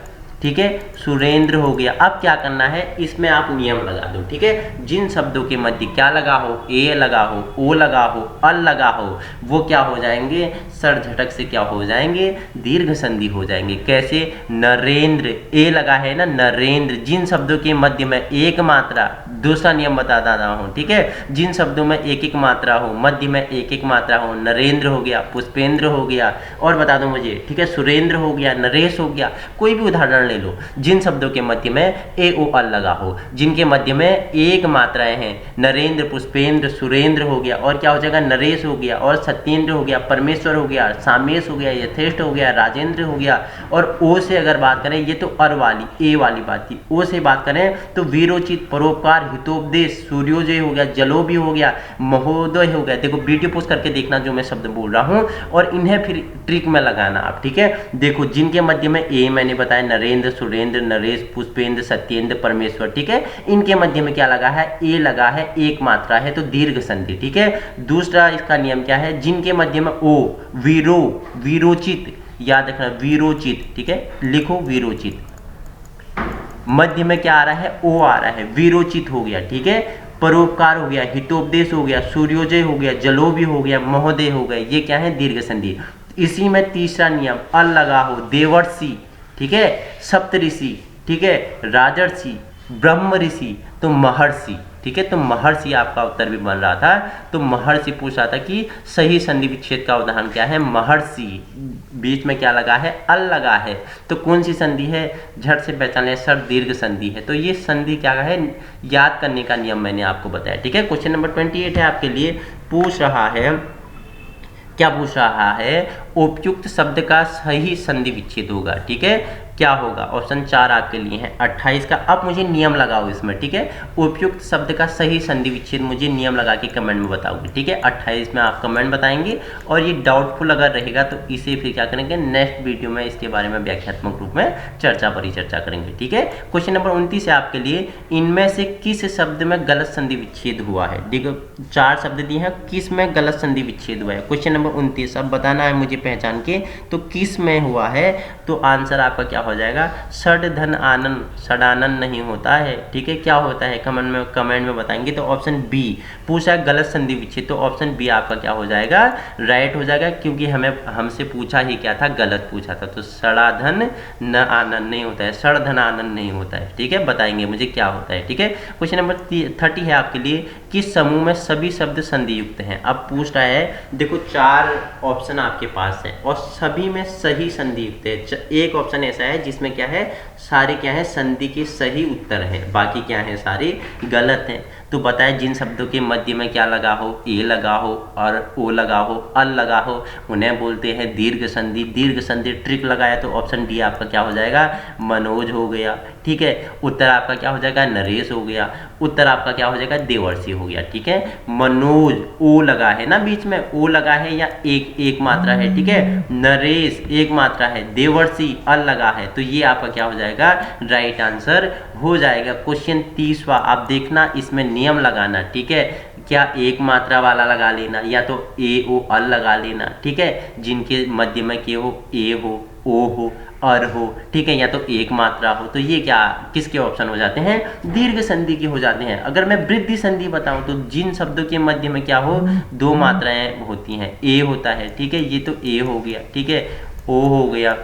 ठीक है, सुरेंद्र हो गया। अब क्या करना है, इसमें आप नियम लगा दो, ठीक है। जिन शब्दों के मध्य क्या लगा हो, ए लगा हो, ओ लगा हो, अल लगा हो, वो क्या हो जाएंगे, सर झटक से क्या हो जाएंगे, दीर्घ संधि हो जाएंगे। कैसे, नरेंद्र, ए लगा है ना, नरेंद्र। जिन शब्दों के मध्य में एक मात्रा, दूसरा नियम बता रहा हूँ, ठीक है। जिन शब्दों में एक एक मात्रा हो, मध्य में एक एक मात्रा हो, नरेंद्र हो गया, पुष्पेंद्र हो गया, और बता दो मुझे, ठीक है, सुरेंद्र हो गया, नरेश हो गया, कोई भी उदाहरण ले लो। जिन शब्दों के मध्य में ए ओ अल लगा हो, जिनके मध्य में एक मात्राएं हैं, नरेंद्र, पुष्पेंद्र, सुरेंद्र हो गया, और क्या हो जाएगा, नरेश हो गया, और सत्येंद्र हो गया, परमेश्वर हो गया, सामेश हो गया, यथेष्ट हो गया, राजेंद्र हो गया। और ओ से अगर बात करें, ये तो अर वाली, ए वाली बात थी। ओ से बात करें तो वीरोचित, परोपकार, हितोपदेश, सूर्योदय हो गया, जलोभी हो गया, महोदय हो गया। देखो वीडियो पोस्ट करके देखना जो मैं शब्द बोल रहा हूँ, और इन्हें फिर ट्रिक में लगाना आप, ठीक है। देखो जिनके मध्य में ए मैंने बताया, नरेंद्र, सुरेंद्र, नरेश, पुष्पेंद्र, सत्येंद्र, परमेश्वर, ठीक है। इनके मध्य में क्या लगा है, ए लगा है, एक मात्रा है, तो दीर्घ संधि, ठीक है। दूसरा इसका नियम क्या है, जिनके मध्य में ओ, वीरो, वीरोचित, याद रखना वीरोचित, ठीक है, लिखो वीरोचित। मध्य में क्या आ रहा है, ओ आ रहा है, वीरोचित हो गया, ठीक है। परोपकार हो गया, हितोपदेश हो गया, सूर्योदय हो गया, जलोभी हो गया, महोदय हो गया, ये क्या है, दीर्घ संधि। इसी में तीसरा नियम, अल लगा हो, देवर्षि, ठीक है, सप्तऋषि, ठीक है, राजर्षि, ब्रह्म ऋषि, तो महर्षि, ठीक है। तो महर्षि आपका उत्तर भी बन रहा था। तो महर्षि पूछ रहा था कि सही संधि विच्छेद का उदाहरण क्या है, महर्षि। बीच में क्या लगा है, अल लगा है, तो कौन सी संधि है, झट से पहचान ले सर, दीर्घ संधि है। तो ये संधि क्या है, याद करने का नियम मैंने आपको बताया, ठीक है। क्वेश्चन नंबर 28 है आपके लिए, पूछ रहा है, क्या पूछ रहा है, उपयुक्त शब्द का सही संधि विच्छेद होगा, ठीक है, क्या होगा। ऑप्शन 4 आपके लिए है 28 का। अब मुझे नियम लगाओ इसमें, ठीक है। उपयुक्त शब्द का सही संधि विच्छेद मुझे नियम लगा के कमेंट में बताओगे, ठीक है। 28 में आप कमेंट बताएंगे, और ये डाउटफुल अगर रहेगा तो इसे फिर क्या करेंगे, नेक्स्ट वीडियो में इसके बारे में व्याख्यात्मक रूप में परिचर्चा करेंगे, ठीक है। क्वेश्चन नंबर 29 है आपके लिए, इनमें से किस शब्द में गलत संधि विच्छेद हुआ है। देखो 4 शब्द दिए हैं, किस में गलत संधि विच्छेद हुआ है। क्वेश्चन नंबर 29 अब बताना है मुझे पहचान के, तो किस में हुआ है, तो आंसर आपका क्या हो जाएगा, षड धन आनंद, षडानंद नहीं होता है, ठीक है। क्या होता है कमेंट में बताएंगे। तो ऑप्शन बी पूछा गलत संधि विच्छेद, तो ऑप्शन बी आपका क्या हो जाएगा, राइट हो जाएगा, क्योंकि हमसे पूछा ही क्या था, गलत पूछा था। तो षडाधन न आनंद नहीं होता है, षडधन आनंद नहीं होता है, ठीक है। बताएंगे मुझे क्या होता है, ठीक है। क्वेश्चन नंबर 30 है आपके लिए, किस समूह में सभी शब्द संधि युक्त हैं। अब पूछ रहा है, देखो 4 ऑप्शन आपके पास है, और सभी में सही संधि युक्त है। एक ऑप्शन ऐसा है जिसमें क्या है, सारे क्या है, संधि के सही उत्तर हैं, बाकी क्या है, सारे गलत हैं। तो बताए जिन शब्दों के मध्य में क्या लगा हो, ए लगा हो, और ओ लगा हो, अल लगा हो, उन्हें बोलते हैं दीर्घ संधि। दीर्घ संधि ट्रिक लगाया तो ऑप्शन डी आपका क्या हो जाएगा, मनोज हो गया, ठीक है। उत्तर आपका क्या हो जाएगा, नरेश हो गया। उत्तर आपका क्या हो जाएगा, देवर्षि हो गया, ठीक है। मनोज, ओ लगा है ना, बीच में ओ लगा है, या एक मात्रा है, ठीक है। नरेश एक मात्रा है, देवर्षि अल लगा है, तो ये आपका क्या हो जाएगा, राइट आंसर हो जाएगा। क्वेश्चन 30वां आप देखना, इसमें नियम लगाना, ठीक है। क्या एक मात्रा वाला लगा लेना, या तो ए ओ अल लगा लेना, ठीक है। जिनके मध्य में के हो, ए हो, ओ हो, अर हो, ठीक है, या तो एक मात्रा हो, तो ये क्या किसके ऑप्शन हो जाते हैं, दीर्घ संधि के हो जाते हैं। अगर मैं वृद्धि संधि बताऊं तो जिन शब्दों के मध्य में क्या हो, 2 मात्राएं होती हैं, ए होता है, ठीक है, ये तो ए हो गया, ठीक है, ओ हो गया,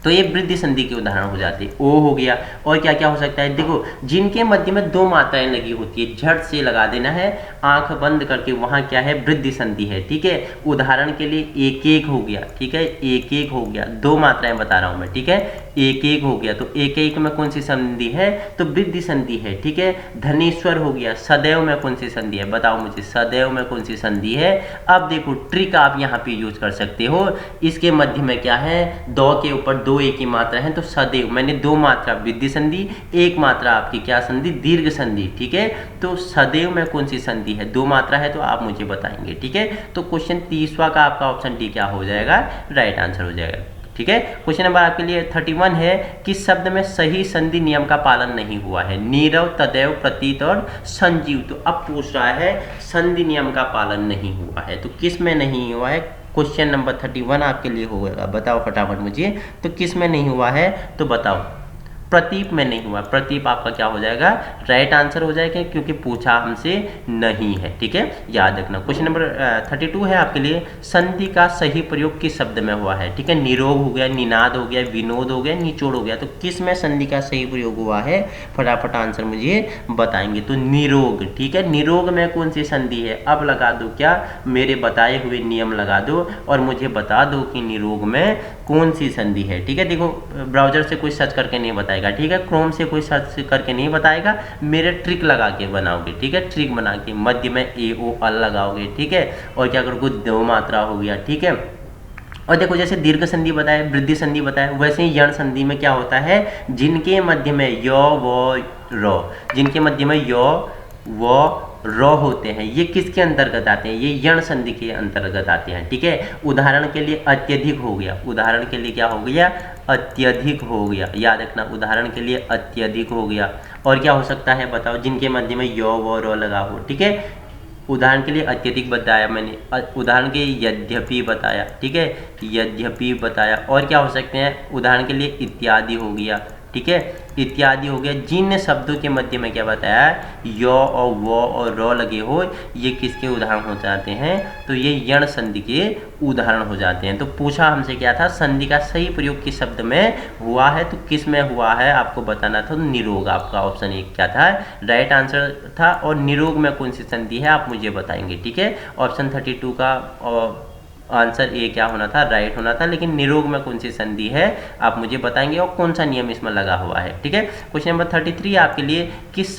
तो ये वृद्धि संधि के उदाहरण हो जाते हैं। ओ हो गया, और क्या क्या हो सकता है, देखो जिनके मध्य में दो मात्राएं लगी होती है, झट से लगा देना है, आंख बंद करके, वहां क्या है, वृद्धि संधि है। ठीक है, उदाहरण के लिए एक एक हो गया। ठीक है, एक एक हो गया, दो मात्राएं बता रहा हूं मैं। ठीक है, एक एक हो गया, तो एक एक में कौन सी संधि है, तो वृद्धि संधि है। ठीक है, धनेश्वर हो गया, सदैव में कौन सी संधि है, बताओ मुझे, सदैव में कौन सी संधि है। अब देखो ट्रिक आप यहाँ पे यूज कर सकते हो, इसके मध्य में क्या है, दो के ऊपर दो एक की मात्रा है, तो सदैव, मैंने दो मात्रा वृद्धि संधि, एक मात्रा आपकी क्या संधि, दीर्घ संधि। ठीक है, तो सदैव में कौन सी संधि है, दो मात्रा है, तो आप मुझे बताएंगे। ठीक है, तो क्वेश्चन 30वां का आपका ऑप्शन डी क्या हो जाएगा, राइट आंसर हो जाएगा। ठीक है, क्वेश्चन नंबर आपके लिए 31 है, किस शब्द में सही संधि नियम का पालन नहीं हुआ है, नीरव, तदैव, प्रतीत और संजीव। तो अब पूछ रहा है संधि नियम का पालन नहीं हुआ है, तो किस में नहीं हुआ है, क्वेश्चन नंबर 31 आपके लिए होगा, बताओ फटाफट मुझे, तो किस में नहीं हुआ है, तो बताओ। प्रतीप में नहीं हुआ, प्रतीप आपका क्या हो जाएगा, राइट आंसर हो जाएगा, क्योंकि पूछा हमसे नहीं है। ठीक है, याद रखना। क्वेश्चन नंबर 32 है आपके लिए, संधि का सही प्रयोग किस शब्द में हुआ है। ठीक है, निरोग हो गया, निनाद हो गया, विनोद हो गया, निचोड़ हो गया, तो किस में संधि का सही प्रयोग हुआ है, फटाफट आंसर मुझे बताएंगे। तो निरोग। ठीक है, निरोग में कौन सी संधि है, अब लगा दो क्या, मेरे बताए हुए नियम लगा दो और मुझे बता दो कि निरोग में कौन सी संधि है। ठीक है, देखो ब्राउजर से कोई सर्च करके नहीं बताएगा। ठीक है, क्रोम से कोई सर्च करके नहीं बताएगा, मेरे ट्रिक लगा के बनाओगे। ठीक है, ट्रिक बना के मध्य में ए ओ अल लगाओगे। ठीक है, और क्या करोगे, दो मात्रा हो गया। ठीक है, और देखो जैसे दीर्घ संधि बताया, वृद्धि संधि बताया, वैसे ही यण संधि में क्या होता है, जिनके मध्य में य व र, जिनके मध्य में य व र होते हैं, ये किसके अंतर्गत आते हैं, ये यण संधि के अंतर्गत आते हैं। ठीक है, उदाहरण के लिए अत्यधिक हो गया, उदाहरण के लिए क्या हो गया, अत्यधिक हो गया, याद रखना, उदाहरण के लिए अत्यधिक हो गया। और क्या हो सकता है बताओ, जिनके मध्य में य व र लगा हो। ठीक है, उदाहरण के लिए अत्यधिक बताया मैंने, उदाहरण के यद्यपि बताया। ठीक है, यद्यपि बताया। और क्या हो सकते हैं, उदाहरण के लिए इत्यादि हो गया। ठीक है, इत्यादि हो गया। जिन शब्दों के मध्य में क्या बताया, य और व और र लगे हो, ये किसके उदाहरण हो जाते हैं, तो ये यण संधि के उदाहरण हो जाते हैं। तो पूछा हमसे क्या था, संधि का सही प्रयोग किस शब्द में हुआ है, तो किस में हुआ है आपको बताना था, तो निरोग आपका ऑप्शन एक क्या था, राइट आंसर था। और निरोग में कौन सी संधि है आप मुझे बताएंगे। ठीक है, ऑप्शन 32 का आंसर ए क्या होना था, राइट होना था, लेकिन निरोग में कौन सी संधि है आप मुझे बताएंगे और कौन सा नियम इसमें लगा हुआ है। ठीक है, क्वेश्चन नंबर 33 आपके लिए, किस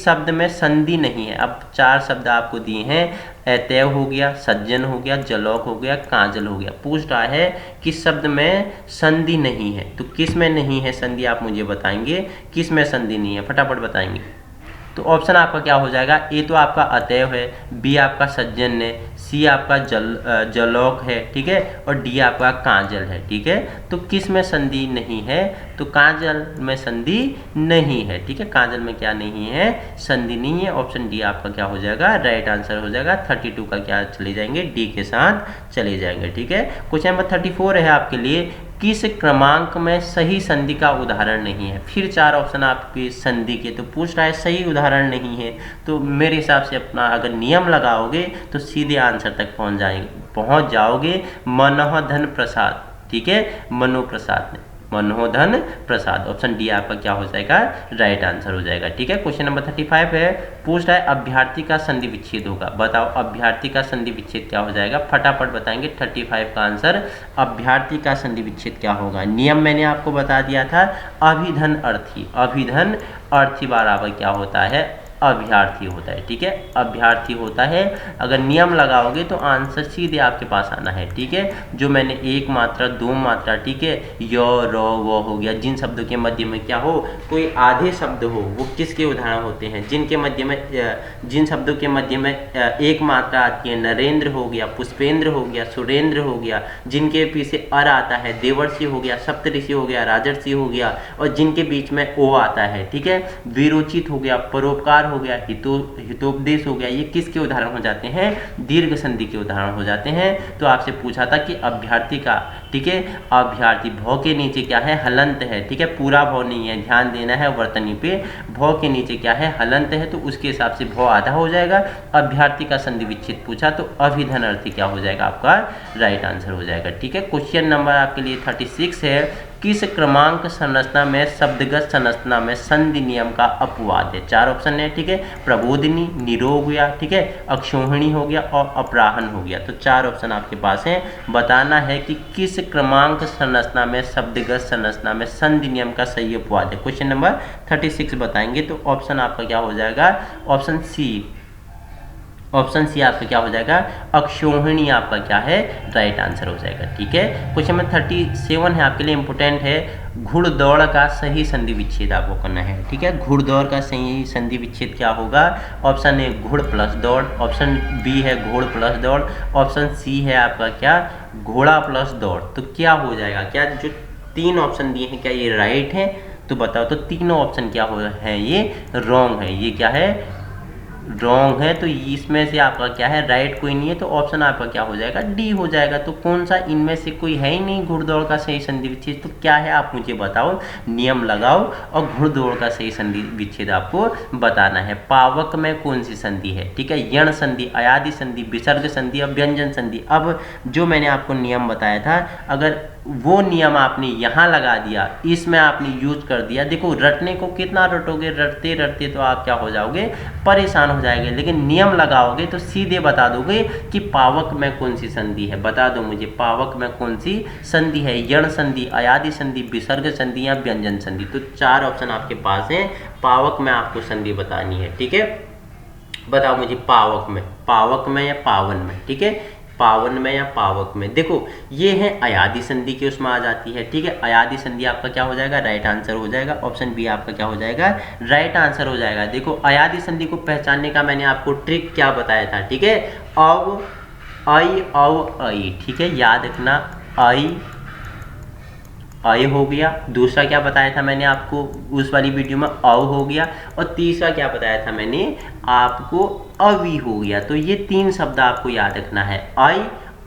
शब्द में संधि नहीं है। अब चार शब्द आपको दिए हैं, अतैव हो गया, सज्जन हो गया, जलौक हो गया, काजल हो गया। पूछ रहा है किस शब्द में संधि नहीं है, तो किस में नहीं है संधि आप मुझे बताएंगे, किस में संधि नहीं है, फटाफट बताएंगे। तो ऑप्शन आपका क्या हो जाएगा, ए तो आपका अतैव है, बी आपका सज्जन है, सी आपका जलौक है। ठीक है, और डी आपका काजल है। ठीक है, तो किस में संधि नहीं है, तो काजल में संधि नहीं है। ठीक है, काजल में क्या नहीं है, संधि नहीं है। ऑप्शन डी आपका क्या हो जाएगा, राइट आंसर हो जाएगा। 32 का क्या चले जाएंगे, डी के साथ चले जाएंगे। ठीक है, क्वेश्चन नंबर 34 है आपके लिए, किस क्रमांक में सही संधि का उदाहरण नहीं है। फिर चार ऑप्शन आपके संधि के, तो पूछ रहा है सही उदाहरण नहीं है, तो मेरे हिसाब से अपना अगर नियम लगाओगे तो सीधे आंसर तक पहुंच जाओगे। मनोधन प्रसाद। ठीक है, मनोप्रसाद, मनोधन प्रसाद, ऑप्शन डी आपका क्या हो जाएगा, राइट आंसर हो जाएगा। ठीक है, क्वेश्चन नंबर 35 है, पूछ रहा है अभ्यर्थी का संधि विच्छेद होगा। बताओ अभ्यर्थी का संधि विच्छेद क्या हो जाएगा, फटाफट बताएंगे। 35 का आंसर, अभ्यर्थी का संधि विच्छेद क्या होगा। नियम मैंने आपको बता दिया था, अभिधन अर्थी, अभिधन अर्थी बराबर क्या होता है, अभ्यर्थी होता है। ठीक है, अभ्यर्थी होता है। अगर नियम लगाओगे तो आंसर सीधे आपके पास आना है। ठीक है, जो मैंने एक मात्रा, दो मात्रा, ठीक है, य र व हो गया, जिन शब्दों के मध्य में क्या हो, कोई आधे शब्द हो, वो किसके उदाहरण होते हैं, जिनके मध्य में, जिन शब्दों के मध्य में एक मात्रा आती है, नरेंद्र हो गया, पुष्पेंद्र हो गया, सुरेंद्र हो गया, जिनके पीछे अर आता है, देवर्षि हो गया, सप्तऋषि हो गया, राजर्षि हो गया, और जिनके बीच में ओ आता है। ठीक है, विरोचित हो गया, परोपकार हो गया, हितोपदेश हो गया, ये किसके उदाहरण हो जाते हैं? दीर्घ संधि के उदाहरण हो जाते हैं। तो आपसे पूछा था कि अभ्यर्थी का, ठीक है, अभ्यर्थी भौ के नीचे क्या है? हलंत है, ठीक है, पूरा भौ नहीं है, ध्यान देना है वर्तनी पे। भौ के नीचे क्या है? हलंत है, तो उसके हिसाब से भौ आधा हो जाएगा। अभ्यर्थी का संधि विच्छेद पूछा तो अभिधन अर्थी क्या हो जाएगा? आपका राइट आंसर हो जाएगा, ठीक है। क्वेश्चन नंबर आपके लिए 36 है, किस क्रमांक संरचना में शब्दगत संरचना में संधि नियम का अपवाद है? 4 ऑप्शन है, ठीक है, प्रबोधिनी, निरोग हो गया, ठीक है, अक्षोहिणी हो गया और अपराहन हो गया। तो 4 ऑप्शन आपके पास हैं। बताना है कि किस क्रमांक संरचना में शब्दगत संरचना में संधि नियम का सही अपवाद है। क्वेश्चन नंबर 36 बताएंगे तो ऑप्शन आपका क्या हो जाएगा? ऑप्शन सी आपका क्या हो जाएगा? अक्षोहिणी आपका क्या है? राइट आंसर हो जाएगा, ठीक है। क्वेश्चन नंबर 37 है आपके लिए, इंपोर्टेंट है, घुड़दौड़ का सही संधि विच्छेद आपको करना है, ठीक है। घुड़दौड़ का सही संधि विच्छेद क्या होगा? ऑप्शन ए घुड़ प्लस दौड़, ऑप्शन बी है घोड़ प्लस दौड़, ऑप्शन सी है आपका क्या? घोड़ा प्लस दौड़। तो क्या हो जाएगा? क्या जो 3 ऑप्शन दिए हैं क्या ये राइट है? तो बताओ, तो तीनों ऑप्शन क्या हो है? ये रॉन्ग है। ये क्या है? रॉन्ग है। तो इसमें से आपका क्या है? राइट कोई नहीं है, तो ऑप्शन आपका क्या हो जाएगा? डी हो जाएगा। तो कौन सा इनमें से कोई है ही नहीं घुड़दौड़ का सही संधि विच्छेद? तो क्या है आप मुझे बताओ, नियम लगाओ और घुड़दौड़ का सही संधि विच्छेद आपको बताना है। पावक में कौन सी संधि है? ठीक है, यण संधि, अयादि संधि, विसर्ग संधि और व्यंजन संधि। अब जो मैंने आपको नियम बताया था, अगर वो नियम आपने यहाँ लगा दिया, इसमें आपने यूज कर दिया, देखो रटने को कितना रटोगे, रटते रटते तो आप क्या हो जाओगे? परेशान हो जाएंगे। लेकिन नियम लगाओगे तो सीधे बता दोगे कि पावक में कौन सी संधि है। बता दो मुझे, पावक में कौन सी संधि है? यण संधि, अयादि संधि, विसर्ग संधि या व्यंजन संधि। तो 4 ऑप्शन आपके पास हैं। पावक में आपको संधि बतानी है, ठीक है। बताओ मुझे, पावक में या पावन में, ठीक है, पावन में या पावक में। देखो ये है अयादि संधि की उसमें आ जाती है, ठीक है। अयादि संधि आपका क्या हो जाएगा? राइट आंसर हो जाएगा। ऑप्शन बी आपका क्या हो जाएगा? राइट आंसर हो जाएगा। देखो अयादि संधि को पहचानने का मैंने आपको ट्रिक क्या बताया था, ठीक है। अव, आई, अव, आई, ठीक है, याद रखना। आई, अय हो गया। दूसरा क्या बताया था मैंने आपको उस वाली वीडियो में? अव हो गया। और तीसरा क्या बताया था मैंने आपको? अवि हो गया। तो ये 3 शब्द आपको याद रखना है, अय,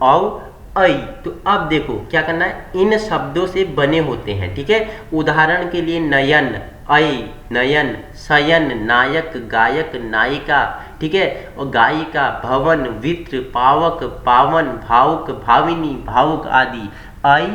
अव, अय। तो अब देखो क्या करना है, इन शब्दों से बने होते हैं, ठीक है। उदाहरण के लिए नयन, अय, नयन, शयन, नायक, गायक, नायिका, ठीक है, और गायिका, भवन, वित्र, पावक, पावन, भावुक, भाविनी, भावुक आदि। अय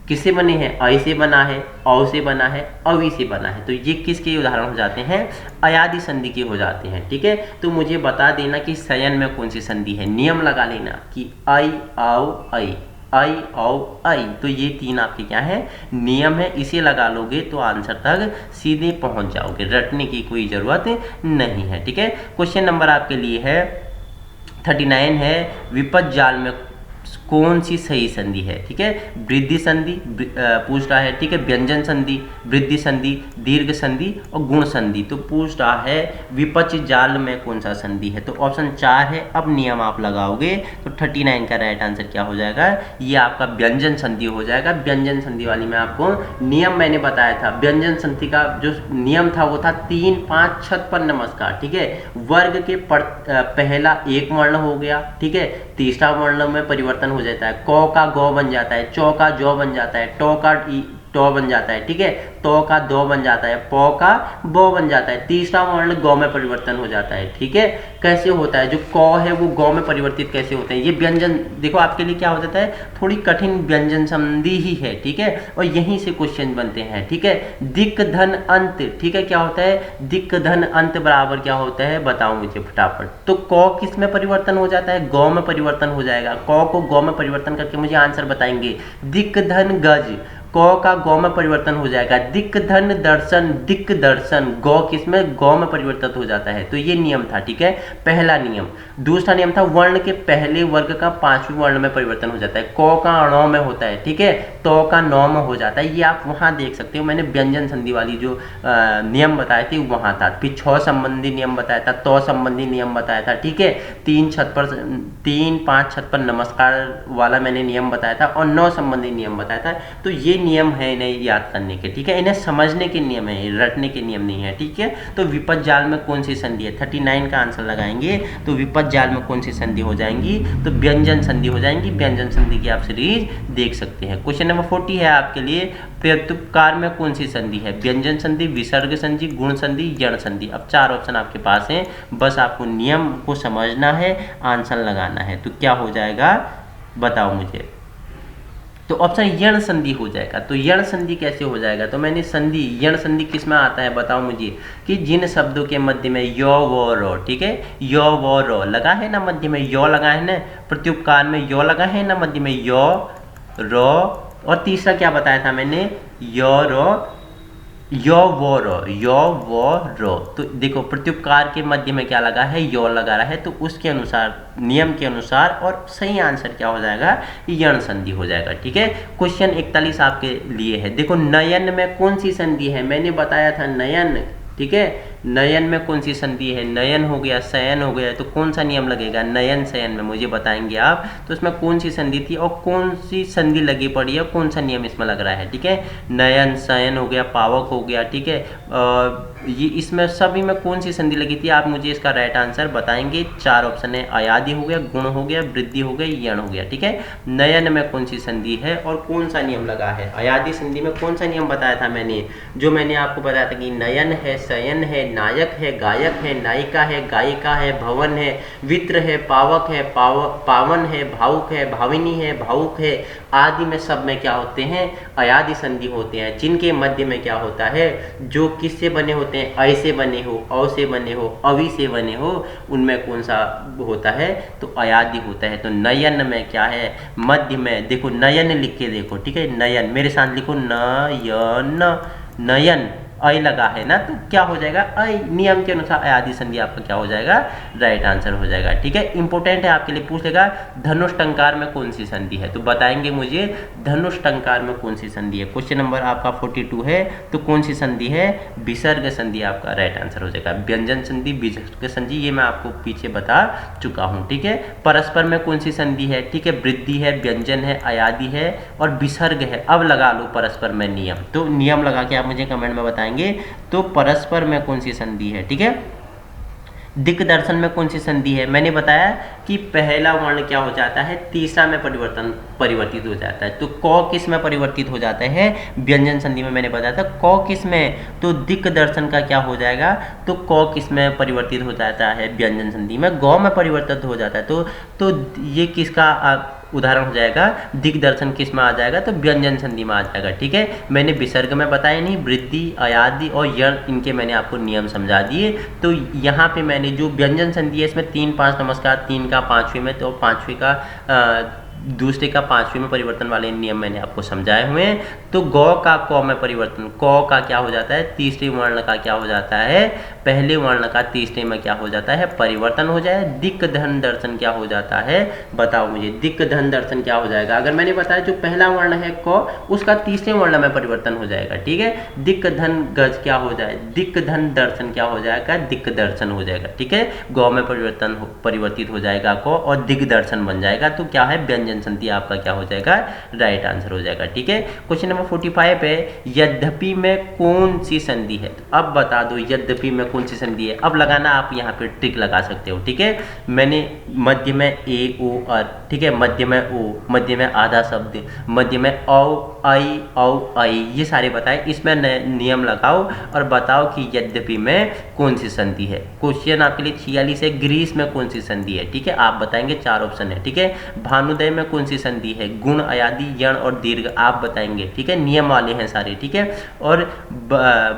किससे बने हैं? अय से बना है, औ से बना है, अवि से बना है। तो ये किसके उदाहरण हो जाते हैं? अयादि संधि के हो जाते हैं, ठीक है। तो मुझे बता देना कि शयन में कौन सी संधि है। नियम लगा लेना कि अय, औ, अय, अय, औ, अय। तो ये 3 आपके क्या है? नियम है। इसे लगा लोगे तो आंसर तक सीधे पहुंच जाओगे, रटने की कोई जरूरत नहीं है, ठीक है। क्वेश्चन नंबर आपके लिए है 39 है, विपद जाल में कौन सी सही संधि है, ठीक है। वृद्धि संधि पूछ रहा है, ठीक है, व्यंजन संधि, वृद्धि संधि, दीर्घ संधि और गुण संधि। तो पूछ रहा है विपक्ष जाल में कौन सा संधि है। तो ऑप्शन 4 है। अब नियम आप लगाओगे तो 39 का राइट आंसर क्या हो जाएगा? ये आपका व्यंजन संधि हो जाएगा। व्यंजन संधि वाली में आपको नियम मैंने बताया था। व्यंजन संधि का जो नियम था वो था 3, 5 छत पर नमस्कार, ठीक है। वर्ग के पहला एक वर्ण हो गया, ठीक है, तीसरा वर्ण में परिवर्तन हो जाता है, क का गौ बन जाता है, चौ का जौ बन जाता है, टो का टो बन जाता है, ठीक है, तो का दो बन जाता है, पौ का बो बन जाता है, तीसरा वर्ण गौ में परिवर्तन हो जाता है, ठीक है। कैसे होता है? जो क है वो गौ में परिवर्तित कैसे होते हैं? ये व्यंजन देखो आपके लिए क्या हो जाता है, थोड़ी कठिन व्यंजन संधि ही है, ठीक है, और यहीं से क्वेश्चन बनते हैं, ठीक है। दिक धन अंत, ठीक है, क्या होता है? दिक धन अंत बराबर क्या होता है? बताओ मुझे फटाफट। तो क किस में परिवर्तन हो जाता है? गौ में परिवर्तन हो जाएगा। क को गौ में परिवर्तन करके मुझे आंसर बताएंगे। दिक धन गज, क का गौ में परिवर्तन हो जाएगा। दिक धन दर्शन, दिक दर्शन, गौ किसमें? गौ में परिवर्तित हो जाता है। तो ये नियम था, ठीक है, पहला नियम। दूसरा नियम था वर्ण के पहले वर्ग का पांचवें वर्ण में परिवर्तन हो जाता है। क का ण में होता है, ठीक है, तो का नौ में हो जाता है। ये आप वहां देख सकते हो, मैंने व्यंजन संधि वाली जो नियम बताए थे वहां था। फिर 6 संबंधी नियम बताया था, तो संबंधी नियम बताया था, ठीक है, 3, 5 छत पर नमस्कार वाला मैंने नियम बताया था, और 9 संबंधी नियम बताया था। तो ये नियम है इन्हें याद करने के, ठीक है, इन्हें समझने के नियम है, रटने के नियम नहीं है, ठीक है। तो विपद जाल में कौन सी संधि है, 39 का आंसर लगाएंगे तो विपद जाल में कौन सी संधि हो जाएंगी, तो व्यंजन संधि हो जाएंगी। व्यंजन संधि की आप सीरीज देख सकते हैं। क्वेश्चन नंबर 40 है आपके लिए, प्रत्युपकार में कौन सी संधि है, व्यंजन संधि, विसर्ग संधि, गुण संधि, यण संधि। अब 4 ऑप्शन आपके पास हैं, बस आपको नियम को समझना है, आंसर लगाना है। तो क्या हो जाएगा बताओ मुझे, तो ऑप्शन यण संधि हो जाएगा। तो यण संधि कैसे हो जाएगा, तो मैंने संधि, यण संधि किस में आता है बताओ मुझे, कि जिन शब्दों के मध्य में य व र, ठीक है, य व र लगा है ना, मध्य में य लगा है ना, प्रत्युपकार में य लगा है ना, मध्य में य र, और तीसरा क्या बताया था मैंने, य र, य व र, य व र। तो देखो प्रत्युपकार के मध्य में क्या लगा है, य लगा रहा है, तो उसके अनुसार, नियम के अनुसार, और सही आंसर क्या हो जाएगा, यण संधि हो जाएगा, ठीक है। क्वेश्चन 41 आपके लिए है, देखो नयन में कौन सी संधि है, मैंने बताया था नयन, ठीक है, नयन में कौन सी संधि है, नयन हो गया, शयन हो गया, तो कौन सा नियम लगेगा, नयन शयन में मुझे बताएंगे आप, तो इसमें कौन सी संधि थी और कौन सी संधि लगी पड़ी है, कौन सा नियम इसमें लग रहा है, ठीक है। नयन शयन हो गया, पावक हो गया, ठीक है, ये इसमें सभी में कौन सी संधि लगी थी, आप मुझे इसका राइट आंसर बताएंगे। 4 ऑप्शन है, अयादि हो गया, गुण हो गया, वृद्धि हो गई, यण हो गया, ठीक है। नयन में कौन सी संधि है और कौन सा नियम लगा है, अयादि संधि में कौन सा नियम बताया था मैंने, जो मैंने आपको बताया था कि नयन है, शयन है, नायक है, गायक है, नायिका है, गायिका है, भवन है, वित्र है, पावक है, पावन है, भावुक है, भाविनी है, भावुक है, आदि में सब में क्या होते हैं, अयादि संधि होते हैं, जिनके मध्य में क्या होता है, जो किससे बने होते हैं, ऐ से बने हो, औ से बने हो, अवि से बने हो, उनमें कौन सा होता है, तो अयादि होता है। तो नयन में क्या है, मध्य में देखो, नयन लिख के देखो, ठीक है, नयन मेरे साथ लिखो, नयन, नयन अय लगा है ना, तो क्या हो जाएगा, अय, नियम के अनुसार अयादि संधि आपका क्या हो जाएगा, राइट आंसर हो जाएगा, ठीक है। इंपॉर्टेंट है आपके लिए, पूछ लेगा धनुष टंकार में कौन सी संधि है, तो बताएंगे मुझे धनुष टंकार में कौन सी संधि है। क्वेश्चन नंबर आपका 42 है, तो कौन सी संधि है, विसर्ग संधि आपका राइट आंसर हो जाएगा। व्यंजन संधि, विसर्ग संधि, ये मैं आपको पीछे बता चुका हूँ, ठीक है। परस्पर में कौन सी संधि है, ठीक है, वृद्धि है, व्यंजन है, अयादि है और विसर्ग है। अब लगा लो परस्पर में नियम, तो नियम लगा के आप मुझे कमेंट में बताएंगे। तो परस्पर में कौन सी संधि है, ठीक है। दिक् दर्शन में कौन सी संधि है, मैंने बताया कि पहला वर्ण क्या हो जाता है, तीसरा में परिवर्तित हो जाता है। तो क किस में परिवर्तित हो जाता है, व्यंजन संधि में मैंने बताया था। क किस में, तो दिक् दर्शन का क्या हो जाएगा, तो क किस में परिवर्तित हो जाता है, व्यंजन संधि में। गौ में परिवर्तित हो जाता है, तो ये किसका उदाहरण हो जाएगा, दिक् दर्शन किस में आ जाएगा, तो व्यंजन संधि में आ जाएगा, ठीक है। मैंने विसर्ग में बताया नहीं, वृद्धि, अयादि और यण, इनके मैंने आपको नियम समझा दिए। तो यहाँ पे मैंने जो व्यंजन संधि है, इसमें 3 5 नमस्कार, 3 का 5वें में, तो 5वें का दूसरे का 5वें में परिवर्तन वाले नियम मैंने आपको समझाए हुए हैं। तो गौ का क में परिवर्तन, क का क्या हो जाता है, तीसरे वर्ण का क्या हो जाता है, पहले वर्ण का तीसरे में क्या हो जाता है, परिवर्तन हो जाए। दिक् धन दर्शन क्या हो जाता है, बताओ मुझे, दिक् धन दर्शन क्या हो जाएगा। अगर मैंने बताया जो पहला वर्ण है क, उसका तीसरे वर्ण में परिवर्तन हो जाएगा, ठीक है। दिक् धन गज क्या हो जाए, दिक् धन दर्शन क्या हो जाएगा, दिक् दर्शन हो जाएगा, ठीक है। गौ में परिवर्तित हो जाएगा क और दिग् दर्शन बन जाएगा, तो क्या है, व्यंजन संधि आपका क्या हो जाएगा, राइट आंसर हो जाएगा, ठीक है। क्वेश्चन नंबर 45 है, यद्यपि में कौन सी संधि है। तो अब बता दो यद्यपि में कौन सी संधि है। अब लगाना आप यहाँ पे ट्रिक लगा सकते हो, ठीक है। मैंने मध्य में ए ओ अर, ठीक है, मध्य में ओ, मध्य में आधा शब्द, मध्य में औ आई, ये सारे बताए। इसमें नियम लगाओ और बताओ कि यद्यपि में कौन सी संधि है। क्वेश्चन आपके लिए 46 है, ग्रीस में कौन सी संधि है, ठीक है, आप बताएंगे। 4 ऑप्शन है, ठीक है। भानुदय में कौन सी संधि है, गुण, अयादि, यण और दीर्घ, आप बताएंगे, ठीक है, नियम वाले हैं सारे, ठीक है। और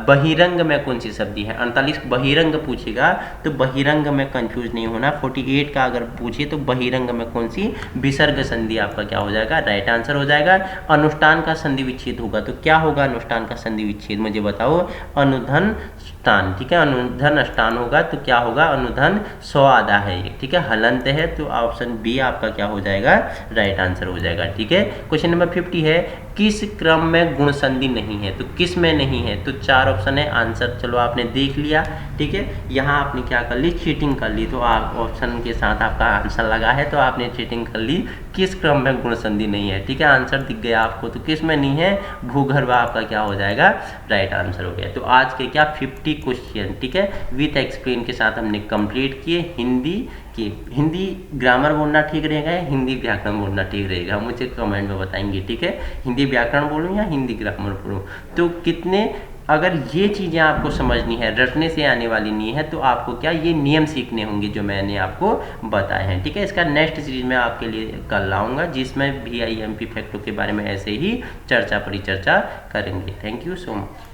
बहिरंग में कौन सी संधि है, 48 बहिरंग पूछेगा, तो बहिरंग में कंफ्यूज नहीं होना। 48 का अगर पूछे तो बहिरंग में कौन सी, विसर्ग संधि आपका क्या हो जाएगा, राइट आंसर हो जाएगा। अनुष्ठान का संधि विच्छेद होगा, तो क्या होगा अनुष्ठान का संधि विच्छेद, मुझे बताओ। अनुधन स्थान, ठीक है, अनुधन स्थान होगा, तो क्या होगा, अनुधन स्व आधा है ये, ठीक है। हलंत है, तो ऑप्शन बी आपका क्या हो जाएगा, राइट आंसर हो जाएगा, ठीक है। क्वेश्चन नंबर 50 है, किस क्रम में गुण संधि नहीं है, तो किस में नहीं है, तो 4 ऑप्शन है आंसर। चलो आपने देख लिया, ठीक है। यहाँ आपने क्या कर ली, चीटिंग कर ली, तो आप ऑप्शन के साथ आपका आंसर लगा है तो आपने चीटिंग कर ली, किस क्रम में गुण संधि नहीं है, ठीक है। आंसर दिख गया आपको, तो किस में नहीं है, भूगर्भ आपका क्या हो जाएगा, राइट आंसर हो गया। तो आज के क्या 50 क्वेश्चन, ठीक है, विथ एक्सप्लेन के साथ हमने कंप्लीट किए हिंदी की। हिंदी ग्रामर बोलना ठीक रहेगा या हिंदी व्याकरण बोलना ठीक रहेगा, मुझे कमेंट में बताएंगे, ठीक है। हिंदी व्याकरण बोलूँ या हिंदी ग्रामर बोलूँ, तो कितने, अगर ये चीज़ें आपको समझनी है, रटने से आने वाली नहीं है, तो आपको क्या ये नियम सीखने होंगे जो मैंने आपको बताए हैं, ठीक है। इसका नेक्स्ट सीरीज में आपके लिए कल लाऊंगा, जिसमें VIMP फैक्टों के बारे में ऐसे ही चर्चा परिचर्चा करेंगे। Thank you so much.